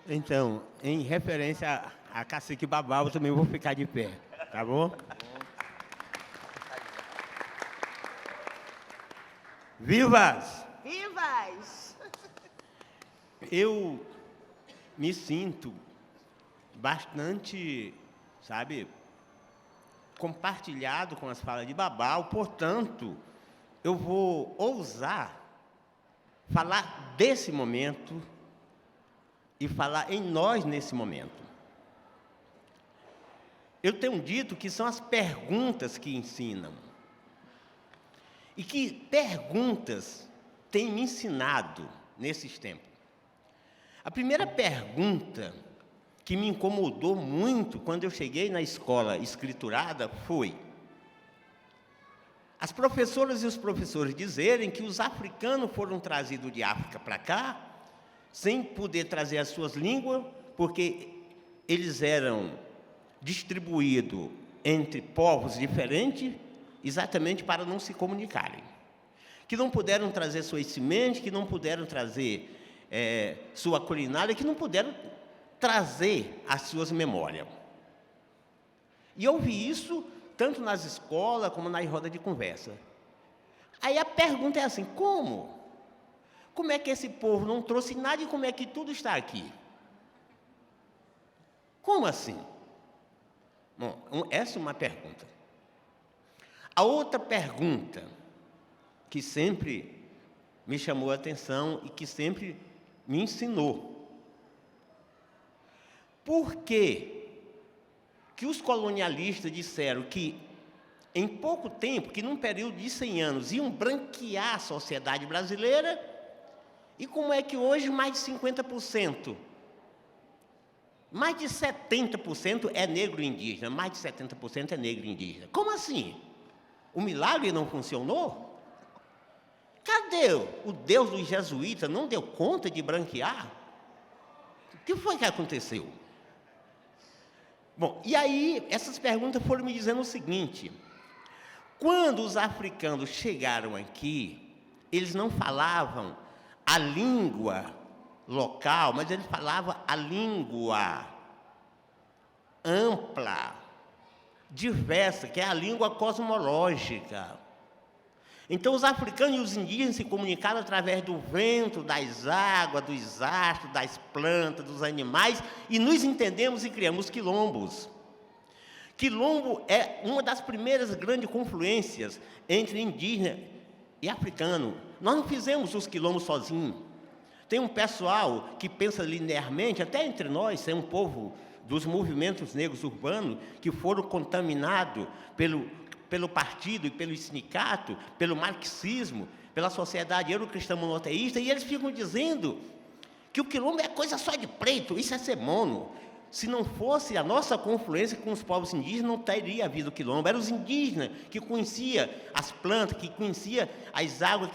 Então, em referência a Cacique Babau, eu também vou ficar de pé, tá bom? Vivas! Vivas! Eu me sinto bastante, sabe, compartilhado com as falas de Babau, portanto, eu vou ousar falar desse momento e falar em nós nesse momento. Eu tenho dito que são as perguntas que ensinam. E que perguntas têm me ensinado nesses tempos. A primeira pergunta que me incomodou muito quando eu cheguei na escola escriturada foi as professoras e os professores dizerem que os africanos foram trazidos de África para cá, sem poder trazer as suas línguas, porque eles eram distribuídos entre povos diferentes, exatamente para não se comunicarem. Que não puderam trazer suas sementes, que não puderam trazer sua culinária, que não puderam trazer as suas memórias. E eu vi isso tanto nas escolas como nas rodas de conversa. Aí a pergunta é assim, como? Como é que esse povo não trouxe nada e como é que tudo está aqui? Como assim? Bom, essa é uma pergunta. A outra pergunta que sempre me chamou a atenção e que sempre me ensinou. Por que os colonialistas disseram que, em pouco tempo, que num período de 100 anos, iam branquear a sociedade brasileira, e como é que hoje mais de 50%, mais de 70% é negro indígena, mais de 70% é negro indígena? Como assim? O milagre não funcionou? Cadê o Deus dos jesuítas? Não deu conta de branquear? O que foi que aconteceu? Bom, e aí essas perguntas foram me dizendo o seguinte, quando os africanos chegaram aqui, eles não falavam a língua local, mas eles falavam a língua ampla, diversa, que é a língua cosmológica. Então, os africanos e os indígenas se comunicaram através do vento, das águas, dos astros, das plantas, dos animais, e nos entendemos e criamos quilombos. Quilombo é uma das primeiras grandes confluências entre indígena e africano. Nós não fizemos os quilombos sozinhos. Tem um pessoal que pensa linearmente, até entre nós, é um povo dos movimentos negros urbanos que foram contaminados pelo partido e pelo sindicato, pelo marxismo, pela sociedade eurocristã monoteísta, e eles ficam dizendo que o quilombo é coisa só de preto, isso é ser mono. Se não fosse a nossa confluência com os povos indígenas, não teria havido quilombo. Eram os indígenas que conheciam as plantas, que conheciam as águas,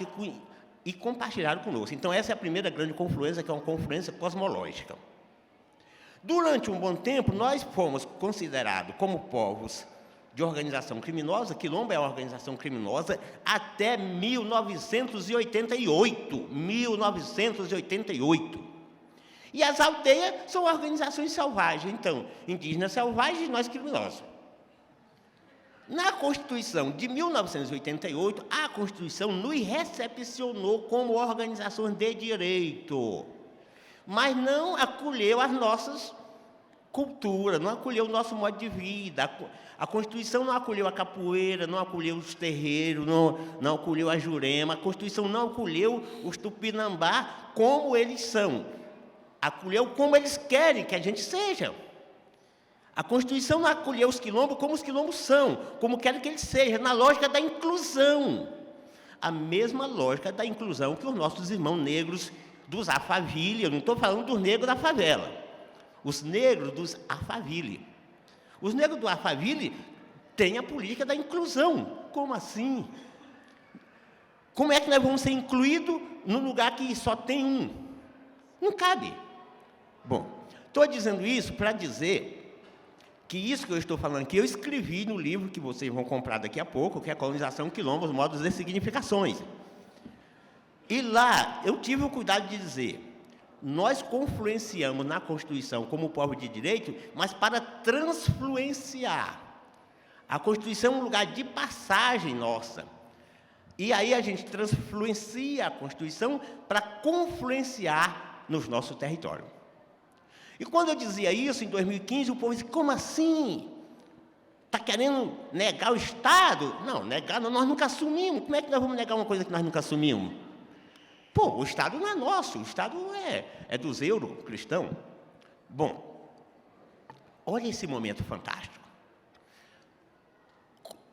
e compartilharam conosco. Então, essa é a primeira grande confluência, que é uma confluência cosmológica. Durante um bom tempo, nós fomos considerados como povos de organização criminosa. Quilombo é uma organização criminosa até 1988. 1988. E as aldeias são organizações selvagens. Então, indígenas selvagens e nós criminosos. Na Constituição de 1988, a Constituição nos recepcionou como organizações de direito, mas não acolheu as nossas culturas, não acolheu o nosso modo de vida. A Constituição não acolheu a capoeira, não acolheu os terreiros, não acolheu a Jurema. A Constituição não acolheu os Tupinambá como eles são. Acolheu como eles querem que a gente seja. A Constituição não acolheu os quilombos como os quilombos são, como querem que eles sejam, na lógica da inclusão. A mesma lógica da inclusão que os nossos irmãos negros dos Alphaville, eu não estou falando dos negros da favela, os negros dos Alphaville. Os negros do Alphaville têm a política da inclusão. Como assim? Como é que nós vamos ser incluídos num lugar que só tem um? Não cabe. Bom, estou dizendo isso para dizer que isso que eu estou falando aqui, eu escrevi no livro que vocês vão comprar daqui a pouco, que é Colonização Quilombo, os modos e significações. E lá eu tive o cuidado de dizer, nós confluenciamos na Constituição como povo de direito, mas para transfluenciar. A Constituição é um lugar de passagem nossa. E aí a gente transfluencia a Constituição para confluenciar nos nossos territórios. E quando eu dizia isso, em 2015, o povo disse, como assim? Está querendo negar o Estado? Não, negar nós nunca assumimos. Como é que nós vamos negar uma coisa que nós nunca assumimos? Pô, o Estado não é nosso, o Estado é dos euro-cristãos. Bom, olha esse momento fantástico.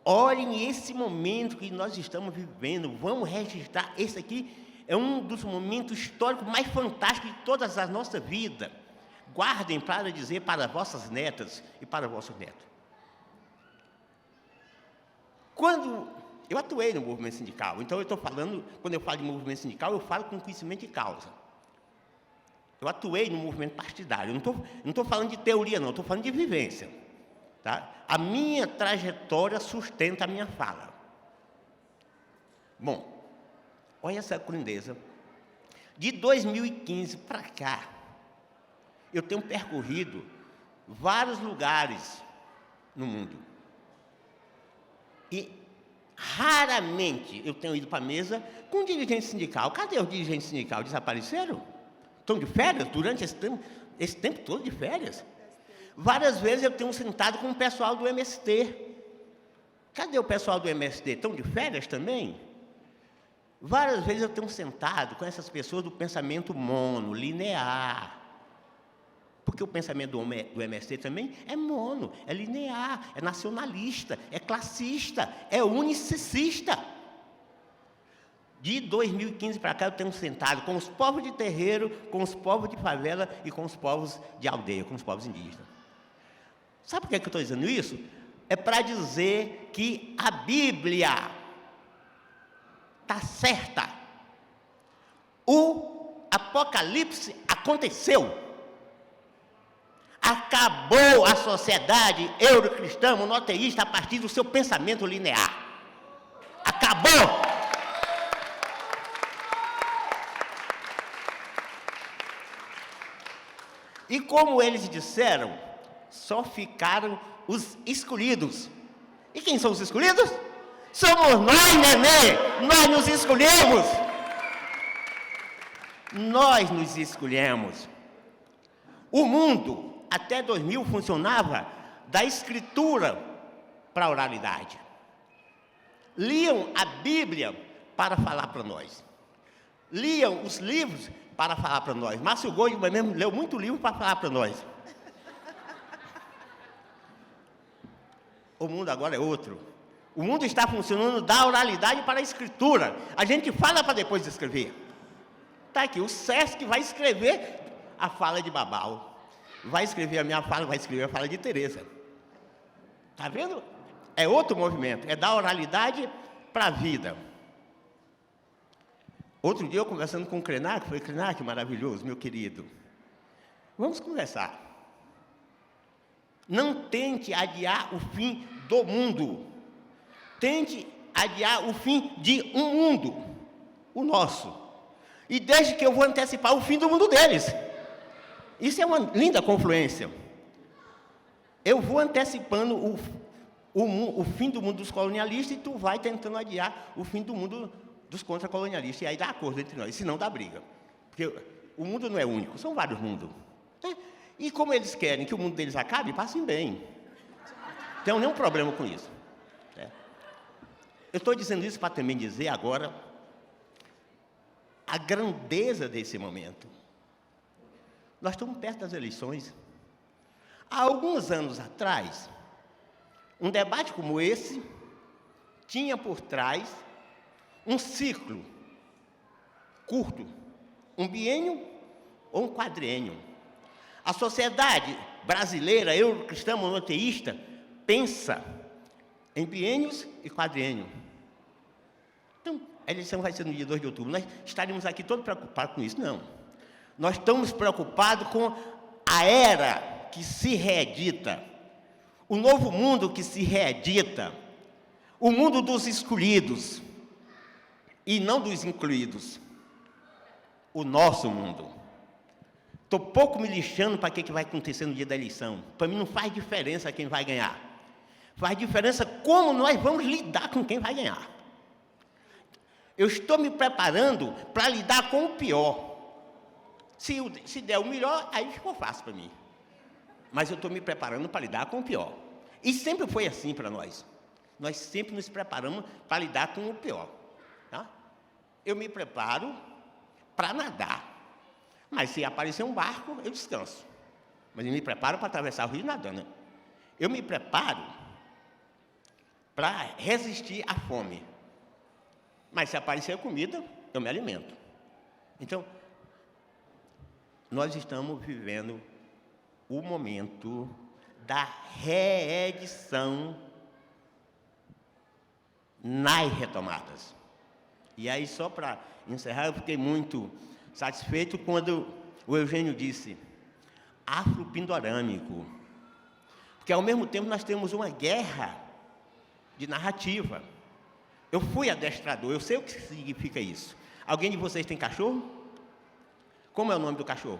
Olhem esse momento que nós estamos vivendo. Vamos registrar. Esse aqui é um dos momentos históricos mais fantásticos de todas as nossas vidas. Guardem para dizer para vossas netas e para vossos netos. Quando eu atuei no movimento sindical, então eu estou falando, quando eu falo de movimento sindical, eu falo com conhecimento de causa. Eu atuei no movimento partidário, eu não estou falando de teoria, não, estou falando de vivência. Tá? A minha trajetória sustenta a minha fala. Bom, olha essa grandeza. De 2015 para cá, eu tenho percorrido vários lugares no mundo. E raramente eu tenho ido para a mesa com um dirigente sindical. Cadê os dirigentes sindicais? Desapareceram? Estão de férias durante esse tempo todo de férias? Várias vezes eu tenho sentado com o pessoal do MST. Cadê o pessoal do MST? Estão de férias também? Várias vezes eu tenho sentado com essas pessoas do pensamento mono, linear. Porque o pensamento do MST também é mono, é linear, é nacionalista, é classista, é unicicista. De 2015 para cá, eu tenho sentado com os povos de terreiro, com os povos de favela e com os povos de aldeia, com os povos indígenas. Sabe por que eu estou dizendo isso? É para dizer que a Bíblia está certa. O Apocalipse aconteceu. Acabou a sociedade eurocristã, monoteísta, a partir do seu pensamento linear. Acabou! E como eles disseram, só ficaram os escolhidos. E quem são os escolhidos? Somos nós, nenê! Nós nos escolhemos! Nós nos escolhemos. O mundo até 2000 funcionava da escritura para a oralidade. Liam a Bíblia para falar para nós. Liam os livros para falar para nós. Márcio Goldman mesmo leu muito livro para falar para nós. O mundo agora é outro. O mundo está funcionando da oralidade para a escritura. A gente fala para depois escrever. Está aqui, o Sesc vai escrever a fala de Babal. Vai escrever a minha fala, vai escrever a fala de Teresa. Está vendo? É outro movimento, é da oralidade para a vida. Outro dia, eu conversando com o Krenak, falei, Krenak, maravilhoso, meu querido, vamos conversar. Não tente adiar o fim do mundo. Tente adiar o fim de um mundo, o nosso. E desde que eu vou antecipar o fim do mundo deles. Isso é uma linda confluência. Eu vou antecipando o fim do mundo dos colonialistas e tu vai tentando adiar o fim do mundo dos contracolonialistas. E aí dá acordo entre nós, senão dá briga. Porque o mundo não é único, são vários mundos. Né? E como eles querem que o mundo deles acabe, passem bem. Não tenho nenhum problema com isso. Né? Eu estou dizendo isso para também dizer agora a grandeza desse momento. Nós estamos perto das eleições. Há alguns anos atrás, um debate como esse tinha por trás um ciclo curto, um biênio ou um quadriênio. A sociedade brasileira, cristã monoteísta, pensa em biênios e quadriênio. Então, a eleição vai ser no dia 2 de outubro. Nós estaríamos aqui todos preocupados com isso? Não. Nós estamos preocupados com a era que se reedita, o novo mundo que se reedita, o mundo dos escolhidos e não dos incluídos, o nosso mundo. Estou pouco me lixando para o que vai acontecer no dia da eleição. Para mim não faz diferença quem vai ganhar. Faz diferença como nós vamos lidar com quem vai ganhar. Eu estou me preparando para lidar com o pior. Se der o melhor, aí ficou fácil para mim. Mas eu estou me preparando para lidar com o pior. E sempre foi assim para nós. Nós sempre nos preparamos para lidar com o pior. Tá? Eu me preparo para nadar. Mas se aparecer um barco, eu descanso. Mas eu me preparo para atravessar o rio nadando. Eu me preparo para resistir à fome. Mas se aparecer comida, eu me alimento. Então, nós estamos vivendo o momento da reedição nas retomadas. E aí, só para encerrar, eu fiquei muito satisfeito quando o Eugênio disse afropindorâmico, porque ao mesmo tempo nós temos uma guerra de narrativa. Eu fui adestrador, eu sei o que significa isso. Alguém de vocês tem cachorro? Como é o nome do cachorro?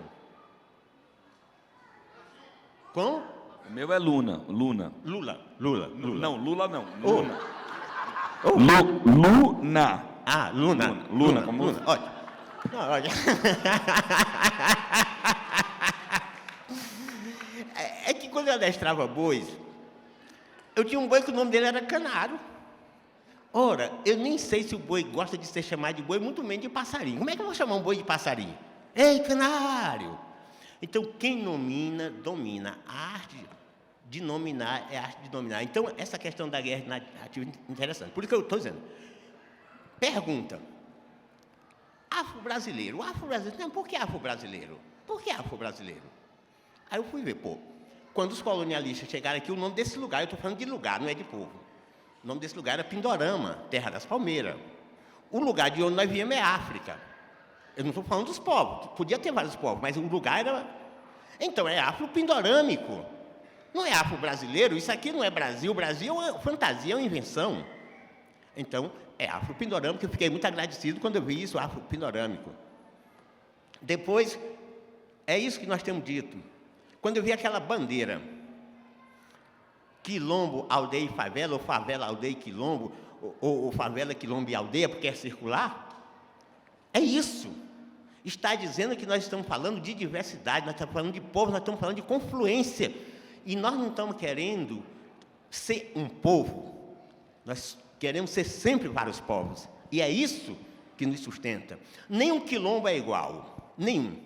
Como? O meu é Luna. Lula. Não, Lula não. Oh. Luna. Oh. Luna. Ah, Luna. Luna, como Luna. Ótimo. Não, olha. É que quando eu adestrava bois, eu tinha um boi que o nome dele era Canário. Ora, eu nem sei se o boi gosta de ser chamado de boi, muito menos de passarinho. Como é que eu vou chamar um boi de passarinho? Ei, Canário! Então, quem nomina, domina. A arte de nominar é a arte de dominar. Então, essa questão da guerra narrativa é interessante. Por isso que eu estou dizendo. Pergunta. Afro-brasileiro. O afro-brasileiro. Não, por que afro-brasileiro? Por que afro-brasileiro? Aí eu fui ver, quando os colonialistas chegaram aqui, o nome desse lugar, eu estou falando de lugar, não é de povo. O nome desse lugar era Pindorama, terra das palmeiras. O lugar de onde nós viemos é África. Eu não estou falando dos povos, podia ter vários povos, mas o lugar era... Então, é afro-pindorâmico. Não é afro-brasileiro, isso aqui não é Brasil. O Brasil é fantasia, é uma invenção. Então, é afro-pindorâmico, eu fiquei muito agradecido quando eu vi isso, afro-pindorâmico. Depois, é isso que nós temos dito. Quando eu vi aquela bandeira, quilombo, aldeia e favela, ou favela, aldeia e quilombo, ou favela, quilombo e aldeia, porque é circular, é isso. Está dizendo que nós estamos falando de diversidade, nós estamos falando de povo, nós estamos falando de confluência. E nós não estamos querendo ser um povo, nós queremos ser sempre vários povos. E é isso que nos sustenta. Nenhum quilombo é igual, nenhum.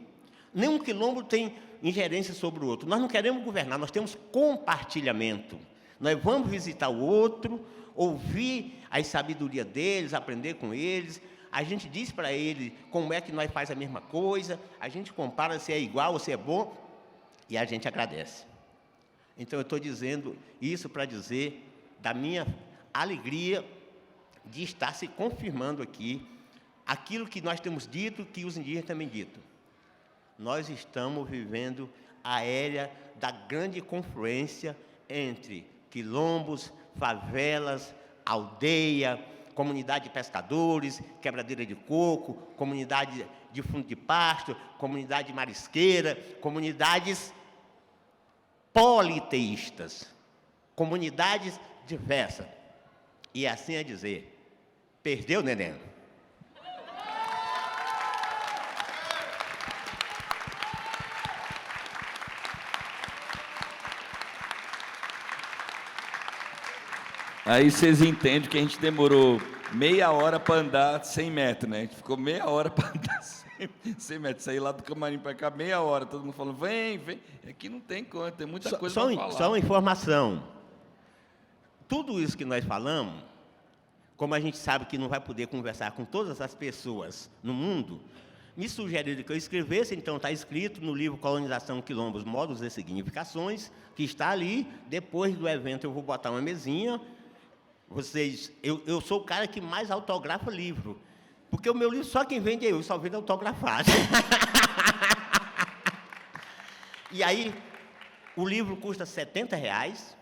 Nenhum quilombo tem ingerência sobre o outro. Nós não queremos governar, nós temos compartilhamento. Nós vamos visitar o outro, ouvir a sabedoria deles, aprender com eles. A gente diz para ele como é que nós faz a mesma coisa, a gente compara se é igual ou se é bom, e a gente agradece. Então, eu estou dizendo isso para dizer da minha alegria de estar se confirmando aqui aquilo que nós temos dito, que os indígenas também dito. Nós estamos vivendo a era da grande confluência entre quilombos, favelas, aldeia, comunidade de pescadores, quebradeira de coco, comunidade de fundo de pasto, comunidade marisqueira, comunidades politeístas, comunidades diversas. E assim é dizer, perdeu, neném? Aí vocês entendem que a gente demorou meia hora para andar 100 metros, né? A gente ficou meia hora para andar 100 metros. Sair lá do camarim para cá, meia hora, todo mundo falando, vem, vem. Aqui não tem conta, tem muita coisa para falar. Só uma informação. Tudo isso que nós falamos, como a gente sabe que não vai poder conversar com todas as pessoas no mundo, me sugeriram que eu escrevesse, então está escrito no livro Colonização Quilombos, Modos e Significações, que está ali. Depois do evento eu vou botar uma mesinha. Eu sou o cara que mais autografa livro, porque o meu livro só quem vende é eu, só vendo autografado. E aí, o livro custa R$70.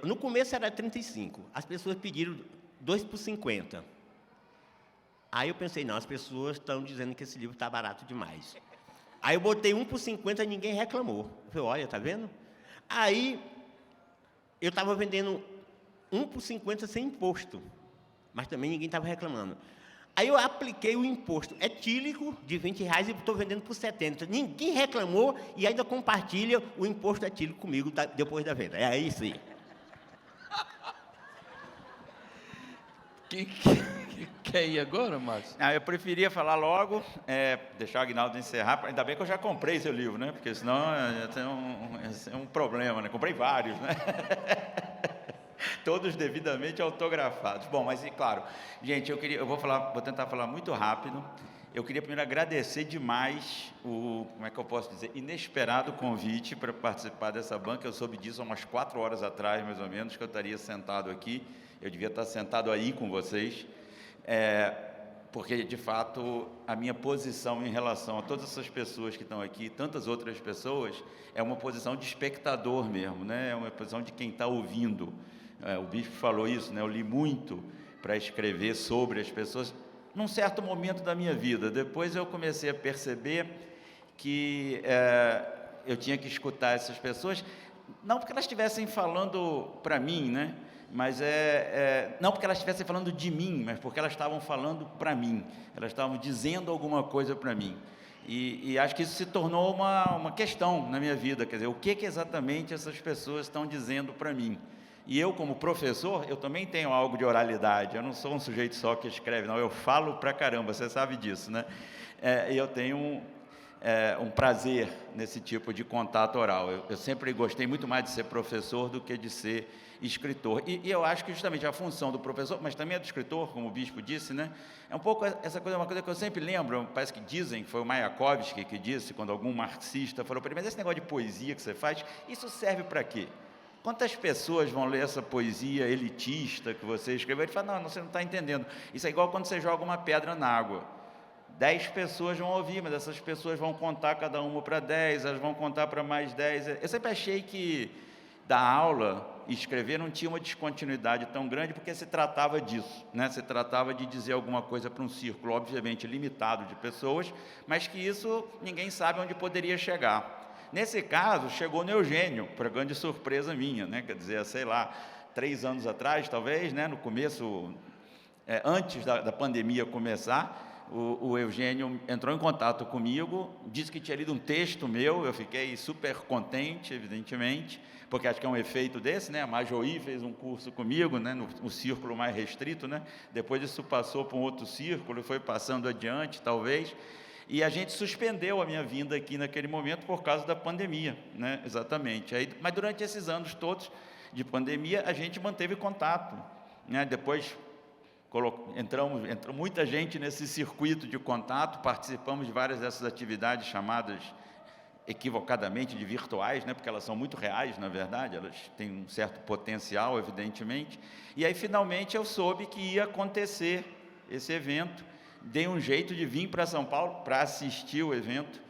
No começo era 35, as pessoas pediram 2 por 50. Aí eu pensei, não, as pessoas estão dizendo que esse livro está barato demais. Aí eu botei 1 por 50 e ninguém reclamou. Eu falei, olha, tá vendo? Aí eu estava vendendo 1 por 50 sem imposto, mas também ninguém estava reclamando. Aí eu apliquei o imposto etílico de R$20 e estou vendendo por 70. Ninguém reclamou e ainda compartilha o imposto etílico comigo depois da venda. É isso aí. Quem quer ir agora, Márcio? Eu preferia falar logo, deixar o Aguinaldo encerrar. Ainda bem que eu já comprei seu livro, né? Porque senão é um problema, né? Comprei vários, né? Todos devidamente autografados. Bom, mas, claro, gente, eu vou tentar falar muito rápido. Eu queria primeiro agradecer demais como é que eu posso dizer, inesperado convite para participar dessa banca. Eu soube disso há umas 4 horas atrás, mais ou menos, que eu estaria sentado aqui. Eu devia estar sentado aí com vocês, porque, de fato, a minha posição em relação a todas essas pessoas que estão aqui, tantas outras pessoas, é uma posição de espectador mesmo, né? É uma posição de quem está ouvindo. O bispo falou isso, né? Eu li muito para escrever sobre as pessoas, num certo momento da minha vida. Depois eu comecei a perceber que eu tinha que escutar essas pessoas, não porque elas estivessem falando para mim, né? Mas não porque elas estivessem falando de mim, mas porque elas estavam falando para mim, elas estavam dizendo alguma coisa para mim. E acho que isso se tornou uma questão na minha vida, quer dizer, o que exatamente essas pessoas estão dizendo para mim. E eu, como professor, eu também tenho algo de oralidade, eu não sou um sujeito só que escreve, não, eu falo pra caramba, você sabe disso, né? Eu tenho um prazer nesse tipo de contato oral. Eu sempre gostei muito mais de ser professor do que de ser escritor. E eu acho que justamente a função do professor, mas também a do escritor, como o bispo disse, né? É um pouco essa coisa, uma coisa que eu sempre lembro, parece que dizem, foi o Mayakovsky que disse, quando algum marxista falou para ele, mas esse negócio de poesia que você faz, isso serve para quê? Quantas pessoas vão ler essa poesia elitista que você escreveu? Ele fala, não, você não está entendendo. Isso é igual quando você joga uma pedra na água. 10 pessoas vão ouvir, mas essas pessoas vão contar cada uma para 10, elas vão contar para mais 10. Eu sempre achei que dar aula e escrever não tinha uma descontinuidade tão grande, porque se tratava disso, né? Se tratava de dizer alguma coisa para um círculo, obviamente, limitado de pessoas, mas que isso ninguém sabe onde poderia chegar. Nesse caso, chegou no Eugênio, para grande surpresa minha, né? Quer dizer, sei lá, 3 anos atrás, talvez, né? No começo, antes da pandemia começar, o Eugênio entrou em contato comigo, disse que tinha lido um texto meu, eu fiquei super contente, evidentemente, porque acho que é um efeito desse, né? A Majoí fez um curso comigo, né? No círculo mais restrito, né? Depois isso passou para um outro círculo, foi passando adiante, talvez, e a gente suspendeu a minha vinda aqui naquele momento por causa da pandemia, né? Exatamente. Mas durante esses anos todos de pandemia, a gente manteve contato, né? Depois entrou muita gente nesse circuito de contato, participamos de várias dessas atividades chamadas equivocadamente de virtuais, né? Porque elas são muito reais, na verdade, elas têm um certo potencial, evidentemente. E aí, finalmente, eu soube que ia acontecer esse evento, dei um jeito de vir para São Paulo para assistir o evento,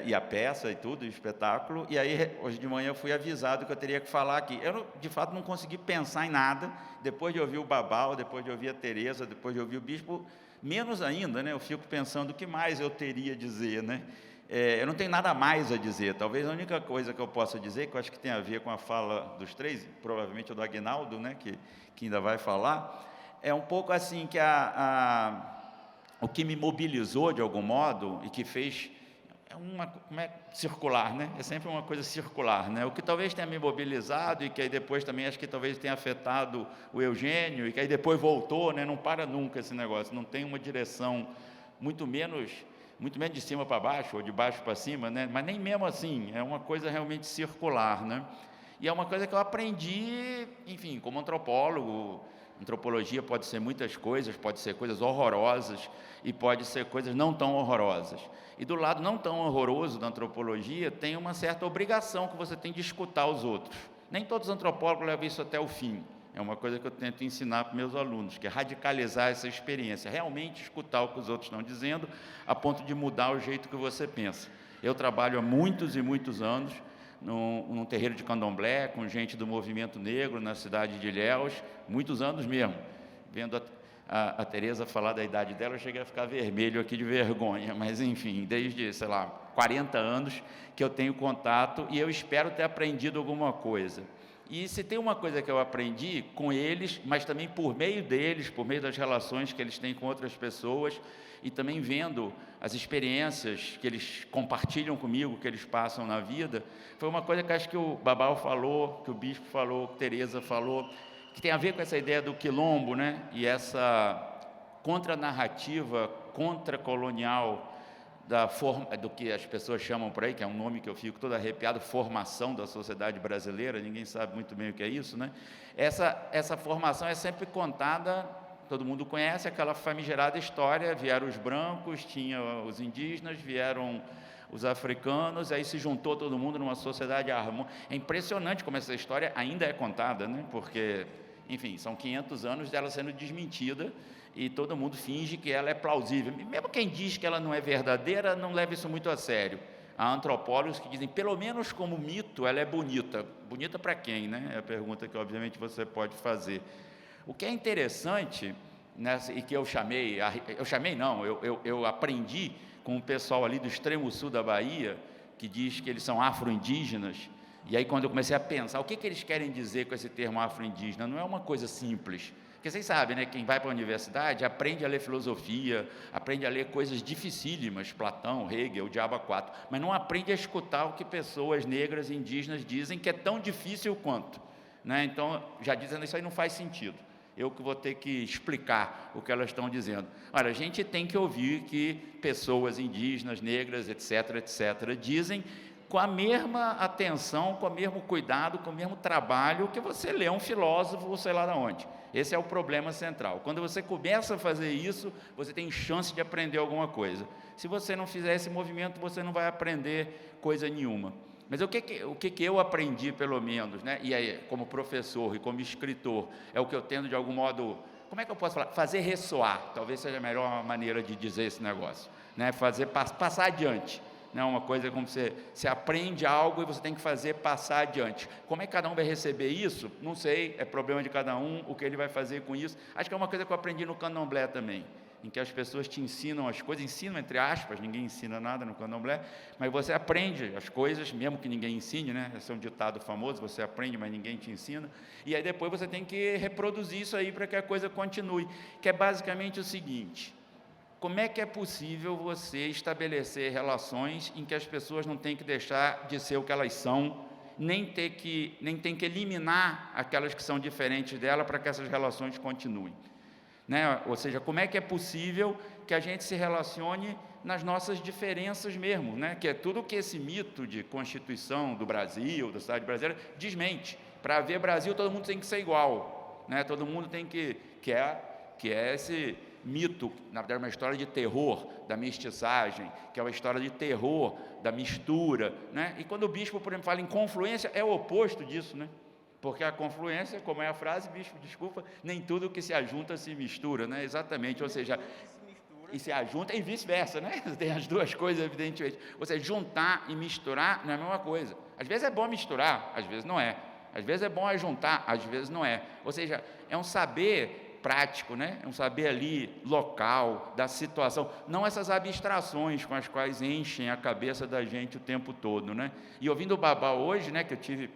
e a peça e tudo, o espetáculo, e aí hoje de manhã eu fui avisado que eu teria que falar aqui. Eu, de fato, não consegui pensar em nada, depois de ouvir o Babal, depois de ouvir a Tereza, depois de ouvir o Bispo, menos ainda, né? Eu fico pensando o que mais eu teria a dizer, né? Eu não tenho nada mais a dizer, talvez a única coisa que eu possa dizer, que eu acho que tem a ver com a fala dos três, provavelmente o do Aguinaldo, né? que ainda vai falar, é um pouco assim que o que me mobilizou de algum modo e que fez circular, né? É sempre uma coisa circular, né? O que talvez tenha me mobilizado e que aí depois também acho que talvez tenha afetado o Eugênio e que aí depois voltou, né? Não para nunca esse negócio, não tem uma direção, muito menos de cima para baixo ou de baixo para cima, né? Mas nem mesmo assim, é uma coisa realmente circular, né? E é uma coisa que eu aprendi, enfim, como antropólogo. Antropologia pode ser muitas coisas, pode ser coisas horrorosas e pode ser coisas não tão horrorosas. E do lado não tão horroroso da antropologia, tem uma certa obrigação que você tem de escutar os outros. Nem todos os antropólogos levam isso até o fim. É uma coisa que eu tento ensinar para meus alunos, que é radicalizar essa experiência, realmente escutar o que os outros estão dizendo, a ponto de mudar o jeito que você pensa. Eu trabalho há muitos e muitos anos num terreiro de candomblé, com gente do movimento negro, na cidade de Ilhéus, muitos anos mesmo. Vendo a Tereza falar da idade dela, eu cheguei a ficar vermelho aqui de vergonha, mas enfim, desde, sei lá, 40 anos que eu tenho contato e eu espero ter aprendido alguma coisa. E se tem uma coisa que eu aprendi com eles, mas também por meio deles, por meio das relações que eles têm com outras pessoas, e também vendo as experiências que eles compartilham comigo, que eles passam na vida, foi uma coisa que acho que o Babal falou, que o Bispo falou, que Tereza falou, que tem a ver com essa ideia do quilombo, né? E essa contranarrativa contracolonial do que as pessoas chamam por aí, que é um nome que eu fico todo arrepiado, formação da sociedade brasileira, ninguém sabe muito bem o que é isso, né? Essa formação é sempre contada, todo mundo conhece aquela famigerada história, vieram os brancos, tinha os indígenas, vieram os africanos, aí se juntou todo mundo numa sociedade harmônica. É impressionante como essa história ainda é contada, né? Porque, enfim, são 500 anos dela sendo desmentida, e todo mundo finge que ela é plausível. Mesmo quem diz que ela não é verdadeira, não leva isso muito a sério. Há antropólogos que dizem, pelo menos como mito, ela é bonita. Bonita para quem, né? É a pergunta que, obviamente, você pode fazer. O que é interessante, né, e que eu aprendi com o pessoal ali do extremo sul da Bahia, que diz que eles são afro-indígenas, e aí quando eu comecei a pensar, o que eles querem dizer com esse termo afro-indígena? Não é uma coisa simples. Porque vocês sabem, né, quem vai para a universidade aprende a ler filosofia, aprende a ler coisas dificílimas, Platão, Hegel, o Diabo 4, mas não aprende a escutar o que pessoas negras e indígenas dizem, que é tão difícil quanto. Né? Então, já dizendo isso aí não faz sentido. Eu que vou ter que explicar o que elas estão dizendo. Olha, a gente tem que ouvir que pessoas indígenas, negras, etc., dizem com a mesma atenção, com o mesmo cuidado, com o mesmo trabalho que você lê um filósofo, sei lá de onde. Esse é o problema central. Quando você começa a fazer isso, você tem chance de aprender alguma coisa. Se você não fizer esse movimento, você não vai aprender coisa nenhuma. Mas o que eu aprendi, pelo menos, né? E aí, como professor e como escritor, é o que eu tento, de algum modo, como é que eu posso falar? Fazer ressoar, talvez seja a melhor maneira de dizer esse negócio. Né? Passar adiante. Não, uma coisa como você aprende algo e você tem que fazer passar adiante. Como é que cada um vai receber isso? Não sei, é problema de cada um, o que ele vai fazer com isso. Acho que é uma coisa que eu aprendi no candomblé também, em que as pessoas te ensinam as coisas, ensinam entre aspas, ninguém ensina nada no candomblé, mas você aprende as coisas, mesmo que ninguém ensine, né? Esse é um ditado famoso, você aprende, mas ninguém te ensina, e aí depois você tem que reproduzir isso aí para que a coisa continue, que é basicamente o seguinte: como é que é possível você estabelecer relações em que as pessoas não têm que deixar de ser o que elas são, nem tem que eliminar aquelas que são diferentes dela para que essas relações continuem? Né? Ou seja, como é que é possível que a gente se relacione nas nossas diferenças mesmo, né? Que é tudo que esse mito de constituição do Brasil, da sociedade brasileira, desmente. Para haver Brasil, todo mundo tem que ser igual, né? Todo mundo tem que é esse mito, na verdade, uma história de terror da mestiçagem, que é uma história de terror da mistura, né? E quando o bispo, por exemplo, fala em confluência, é o oposto disso, né? Porque a confluência, como é a frase, bispo, desculpa, nem tudo que se ajunta se mistura, né? Exatamente, ou seja, e se ajunta e vice-versa, né? Tem as duas coisas, evidentemente. Ou seja, juntar e misturar não é a mesma coisa. Às vezes é bom misturar, às vezes não é. Às vezes é bom juntar, às vezes não é. Ou seja, é um saber prático, né? É um saber ali local, da situação, não essas abstrações com as quais enchem a cabeça da gente o tempo todo, né? E ouvindo o Babau hoje, né, que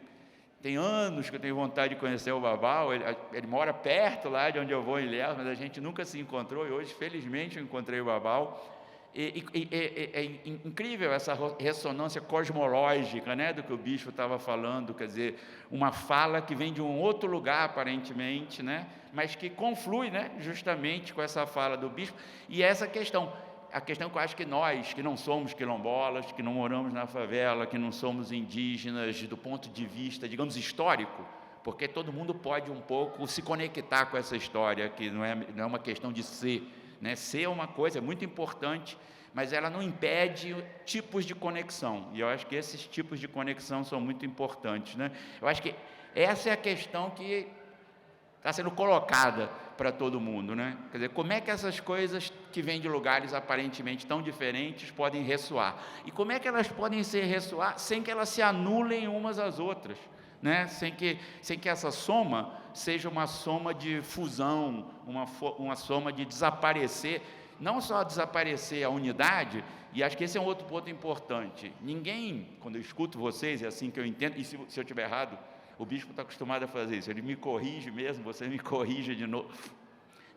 tem anos que eu tenho vontade de conhecer o Babau, ele mora perto lá de onde eu vou, em Ilhéus, mas a gente nunca se encontrou, e hoje, felizmente, eu encontrei o Babau. É incrível essa ressonância cosmológica, né, do que o bispo estava falando, quer dizer, uma fala que vem de um outro lugar, aparentemente, né, mas que conflui, né, justamente com essa fala do bispo, e essa questão, a questão que eu acho que nós, que não somos quilombolas, que não moramos na favela, que não somos indígenas, do ponto de vista, digamos, histórico, porque todo mundo pode um pouco se conectar com essa história, que não é uma questão de ser, né? Ser é uma coisa muito importante, mas ela não impede tipos de conexão, e eu acho que esses tipos de conexão são muito importantes, né? Eu acho que essa é a questão que está sendo colocada para todo mundo, né? Quer dizer, como é que essas coisas que vêm de lugares aparentemente tão diferentes podem ressoar? E como é que elas podem ressoar sem que elas se anulem umas às outras, né? Sem que essa soma seja uma soma de fusão, uma soma de desaparecer, não só desaparecer a unidade, e acho que esse é um outro ponto importante. Ninguém, quando eu escuto vocês, é assim que eu entendo, e se eu estiver errado, o bispo está acostumado a fazer isso, ele me corrige mesmo, você me corrige de novo.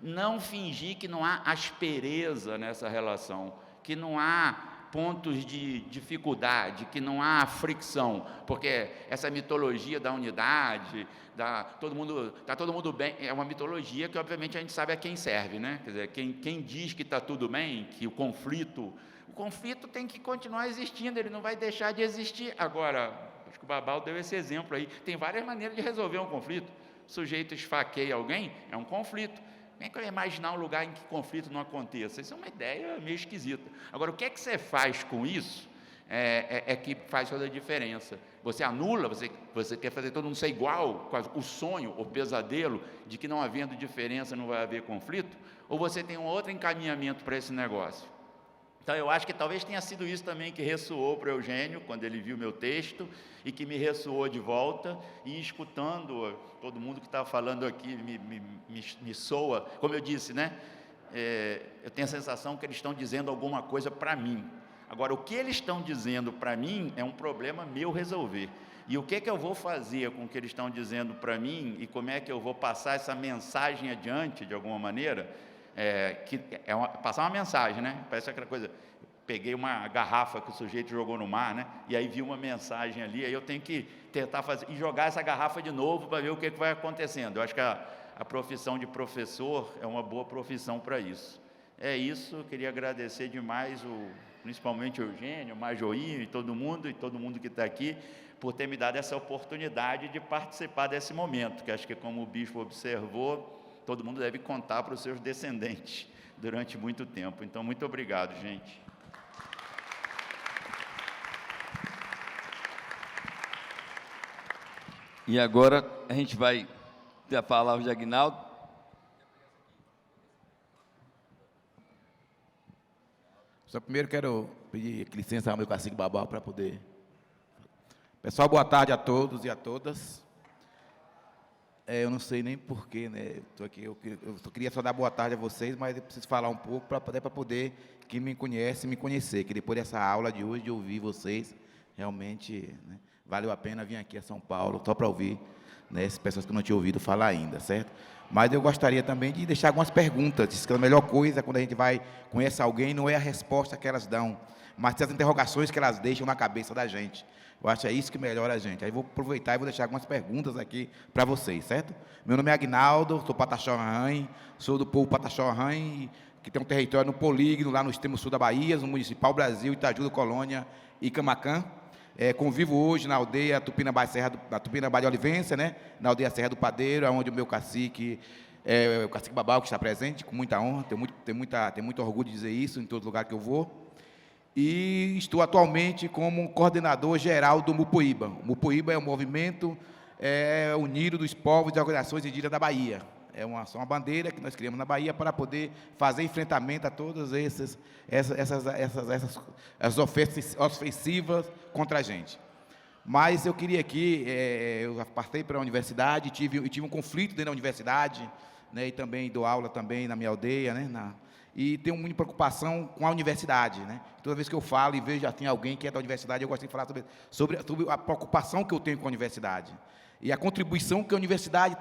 Não fingir que não há aspereza nessa relação, que não há pontos de dificuldade, que não há fricção, porque essa mitologia da unidade, todo mundo bem, é uma mitologia que obviamente a gente sabe a quem serve, né? Quer dizer, quem diz que está tudo bem, que o conflito tem que continuar existindo, ele não vai deixar de existir. Agora, acho que o Babau deu esse exemplo aí, tem várias maneiras de resolver um conflito. O sujeito esfaqueia alguém, é um conflito. Como é que eu ia imaginar um lugar em que conflito não aconteça? Isso é uma ideia meio esquisita. Agora, o que é que você faz com isso é que faz toda a diferença. Você anula, você quer fazer todo mundo ser igual, o sonho, o pesadelo de que não havendo diferença não vai haver conflito, ou você tem um outro encaminhamento para esse negócio? Então, eu acho que talvez tenha sido isso também que ressoou para o Eugênio, quando ele viu meu texto, e que me ressoou de volta, e escutando, todo mundo que está falando aqui me soa, como eu disse, né? Eu tenho a sensação que eles estão dizendo alguma coisa para mim. Agora, o que eles estão dizendo para mim é um problema meu resolver. E o que eu vou fazer com o que eles estão dizendo para mim, e como é que eu vou passar essa mensagem adiante, de alguma maneira, passar uma mensagem, né? Parece aquela coisa, peguei uma garrafa que o sujeito jogou no mar, né? E aí vi uma mensagem ali, aí eu tenho que tentar fazer, e jogar essa garrafa de novo para ver o que vai acontecendo. Eu acho que a profissão de professor é uma boa profissão para isso. É isso, eu queria agradecer demais, principalmente o Eugênio, o Majoinho e todo mundo que está aqui, por ter me dado essa oportunidade de participar desse momento, que acho que, como o bispo observou, todo mundo deve contar para os seus descendentes durante muito tempo. Então, muito obrigado, gente. E agora a gente vai ter a palavra de Aguinaldo. Só primeiro quero pedir licença ao meu cacique Babau para poder... Pessoal, boa tarde a todos e a todas. Eu não sei nem porquê, né? Estou aqui, eu só queria só dar boa tarde a vocês, mas eu preciso falar um pouco para poder quem me conhece me conhecer, que depois dessa aula de hoje, de ouvir vocês, realmente, né, valeu a pena vir aqui a São Paulo, só para ouvir, né, as pessoas que eu não tinha ouvido falar ainda, certo? Mas eu gostaria também de deixar algumas perguntas. Diz que a melhor coisa quando a gente vai conhecer alguém não é a resposta que elas dão, mas as interrogações que elas deixam na cabeça da gente. Eu acho que é isso que melhora a gente. Aí vou aproveitar e vou deixar algumas perguntas aqui para vocês, certo? Meu nome é Aguinaldo, sou Pataxó-Rãe, sou do povo Pataxó-Rãe, que tem um território no polígono, lá no extremo sul da Bahia, no municipal Brasil, Itajuda, Colônia e Camaquã. Convivo hoje na aldeia Tupinambá de Olivência, né? Na aldeia Serra do Padeiro, onde o meu cacique, o cacique Babau, que está presente, com muita honra, tenho muito orgulho de dizer isso em todo lugar que eu vou. E estou atualmente como coordenador geral do Mupuíba. O Mupuíba é um movimento Unido dos Povos e Organizações Indígenas da Bahia. É uma bandeira que nós criamos na Bahia para poder fazer enfrentamento a todas essas ofensivas contra a gente. Mas eu queria aqui, eu passei para a universidade, tive um conflito dentro da universidade, né, e também dou aula também na minha aldeia, né, e tenho muita preocupação com a universidade, né. Toda vez que eu falo e vejo já tem alguém que é da universidade, eu gosto de falar sobre a preocupação que eu tenho com a universidade e a contribuição que a universidade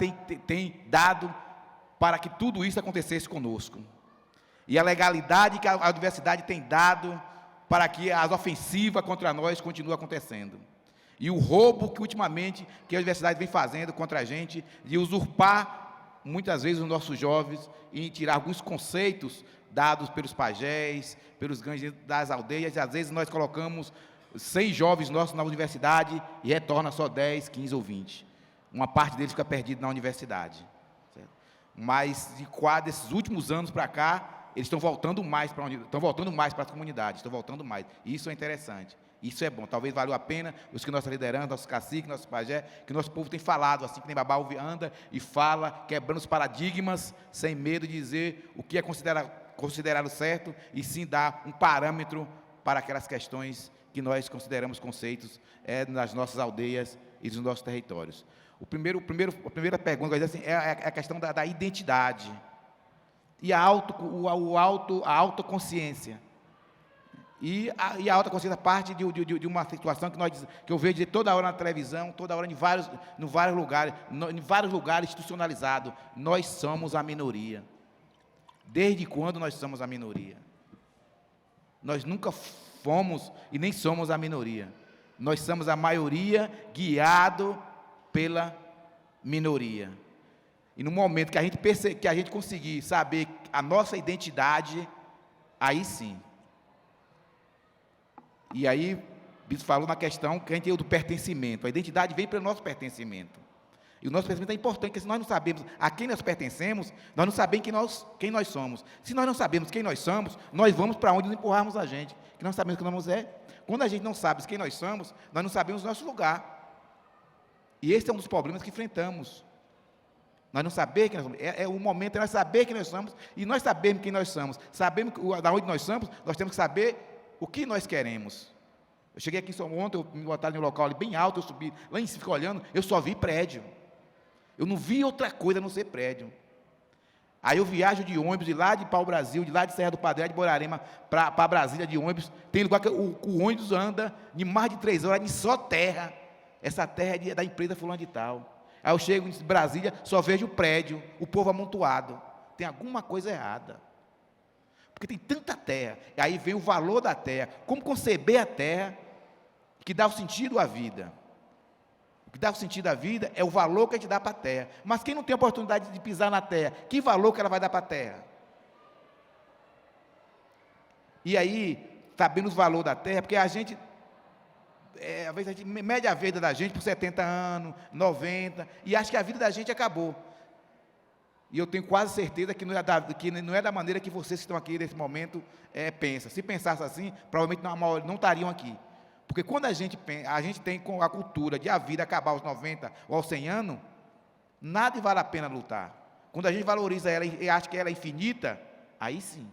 tem dado para que tudo isso acontecesse conosco, e a legalidade que a universidade tem dado para que as ofensivas contra nós continuem acontecendo, e o roubo que ultimamente que a universidade vem fazendo contra a gente, de usurpar muitas vezes os nossos jovens e tirar alguns conceitos dados pelos pajés, pelos grandes das aldeias, e às vezes nós colocamos 100 jovens nossos na universidade e retorna só 10, 15 ou 20. Uma parte deles fica perdida na universidade. Certo? Mas desses últimos anos para cá, eles estão voltando mais para as comunidades, estão voltando mais. E isso é interessante. Isso é bom. Talvez valha a pena os que nossa liderança, nossos caciques, nossos pajés, que nosso povo tem falado, assim que nem Babá anda e fala, quebrando os paradigmas, sem medo de dizer o que é considerado certo, e sim dar um parâmetro para aquelas questões que nós consideramos conceitos nas nossas aldeias e nos nossos territórios. A primeira pergunta assim, é a questão da identidade e a autoconsciência. E a autoconsciência parte de uma situação que eu vejo toda hora na televisão, toda hora em vários lugares institucionalizados. Nós somos a minoria. Desde quando nós somos a minoria? Nós nunca fomos e nem somos a minoria. Nós somos a maioria guiado pela minoria. E no momento que a gente conseguir saber a nossa identidade, aí sim. E aí, o bispo falou na questão que a gente tem do pertencimento. A identidade vem pelo nosso pertencimento. E o nosso pertencimento é importante, porque se nós não sabemos a quem nós pertencemos, nós não sabemos quem nós somos. Se nós não sabemos quem nós somos, nós vamos para onde nos empurrarmos a gente, que não sabemos quem nós somos. Quando a gente não sabe quem nós somos, nós não sabemos o nosso lugar. E esse é um dos problemas que enfrentamos. Nós não sabemos quem nós somos. O momento de nós saber quem nós somos, e nós sabemos quem nós somos. Sabemos de onde nós somos, nós temos que saber o que nós queremos. Eu cheguei aqui ontem, me botaram em um local ali bem alto, eu subi lá em cima, fico olhando, eu só vi prédio. Eu não vi outra coisa a não ser prédio. Aí eu viajo de ônibus, de lá de Pau-Brasil, de lá de Serra do Padre, de Borarema, para Brasília de ônibus. Tem lugar que o ônibus anda de mais de 3 horas, de só terra. Essa terra é da empresa fulano de tal. Aí eu chego em Brasília, só vejo o prédio, o povo amontoado. Tem alguma coisa errada. Porque tem tanta terra. E aí vem o valor da terra. Como conceber a terra que dá o sentido à vida. O que dá o sentido à vida é o valor que a gente dá para a terra. Mas quem não tem a oportunidade de pisar na terra, que valor que ela vai dar para a terra? E aí, sabendo os valores da terra, porque a gente, às vezes a gente mede a vida da gente por 70 anos, 90, e acha que a vida da gente acabou. E eu tenho quase certeza que não é da maneira que vocês que estão aqui nesse momento pensam. Se pensasse assim, provavelmente não estariam aqui. Porque quando a gente tem com a cultura de a vida acabar aos 90 ou aos 100 anos, nada vale a pena lutar. Quando a gente valoriza ela e acha que ela é infinita, aí sim.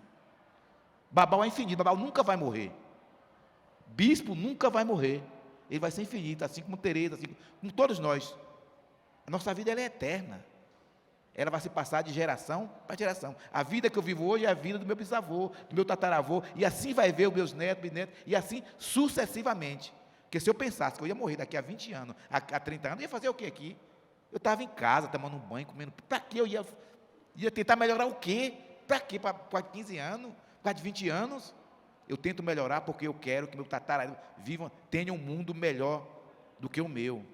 Babau é infinito, Babau nunca vai morrer. Bispo nunca vai morrer. Ele vai ser infinito, assim como Teresa, assim como todos nós. A nossa vida ela é eterna. Ela vai se passar de geração para geração. A vida que eu vivo hoje é a vida do meu bisavô, do meu tataravô, e assim vai ver os meus netos, bisnetos, e assim sucessivamente. Porque se eu pensasse que eu ia morrer daqui a 20 anos, a 30 anos, eu ia fazer o quê aqui? Eu estava em casa, tomando um banho, comendo. Para que eu ia tentar melhorar o quê? Para quê? Para 15 anos? Para 20 anos? Eu tento melhorar porque eu quero que meu tataravô tenha um mundo melhor do que o meu.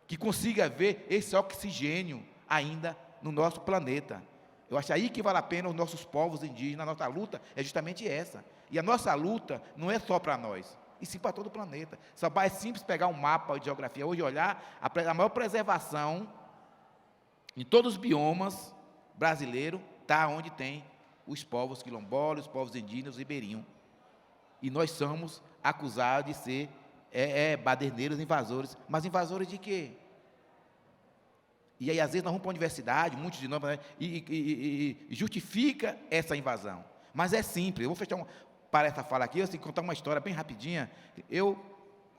Que consiga ver esse oxigênio ainda no nosso planeta. Eu acho aí que vale a pena os nossos povos indígenas, a nossa luta é justamente essa. E a nossa luta não é só para nós, e sim para todo o planeta. Só é simples pegar um mapa de geografia hoje e olhar a maior preservação em todos os biomas brasileiros está onde tem os povos quilombolas, os povos indígenas, os ribeirinhos. E nós somos acusados de ser baderneiros invasores. Mas invasores de quê? E aí, às vezes, nós vamos para a universidade, muitos de nós, né, e justifica essa invasão. Mas é simples. Eu vou fechar para essa fala aqui, eu vou contar uma história bem rapidinha.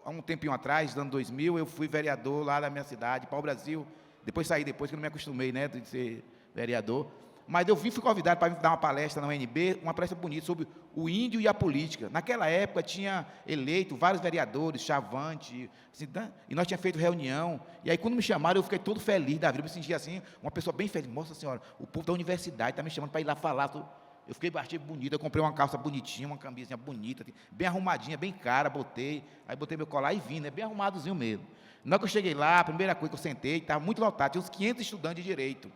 Há um tempinho atrás, no ano 2000, eu fui vereador lá da minha cidade, pau-brasil. Depois saí, que eu não me acostumei, né, de ser vereador. Mas eu fui convidado para dar uma palestra na UNB, uma palestra bonita sobre o índio e a política. Naquela época tinha eleito vários vereadores, Chavante, assim, e nós tínhamos feito reunião. E aí, quando me chamaram, eu fiquei todo feliz da vida. Eu me sentia assim, uma pessoa bem feliz. Nossa Senhora, o povo da universidade está me chamando para ir lá falar. Eu fiquei bastante bonito, eu comprei uma calça bonitinha, uma camisinha bonita, bem arrumadinha, bem cara, botei. Aí botei meu colar e vim, né, bem arrumadozinho mesmo. Na hora que eu cheguei lá, a primeira coisa que eu sentei, estava muito lotado, tinha uns 500 estudantes de Direito.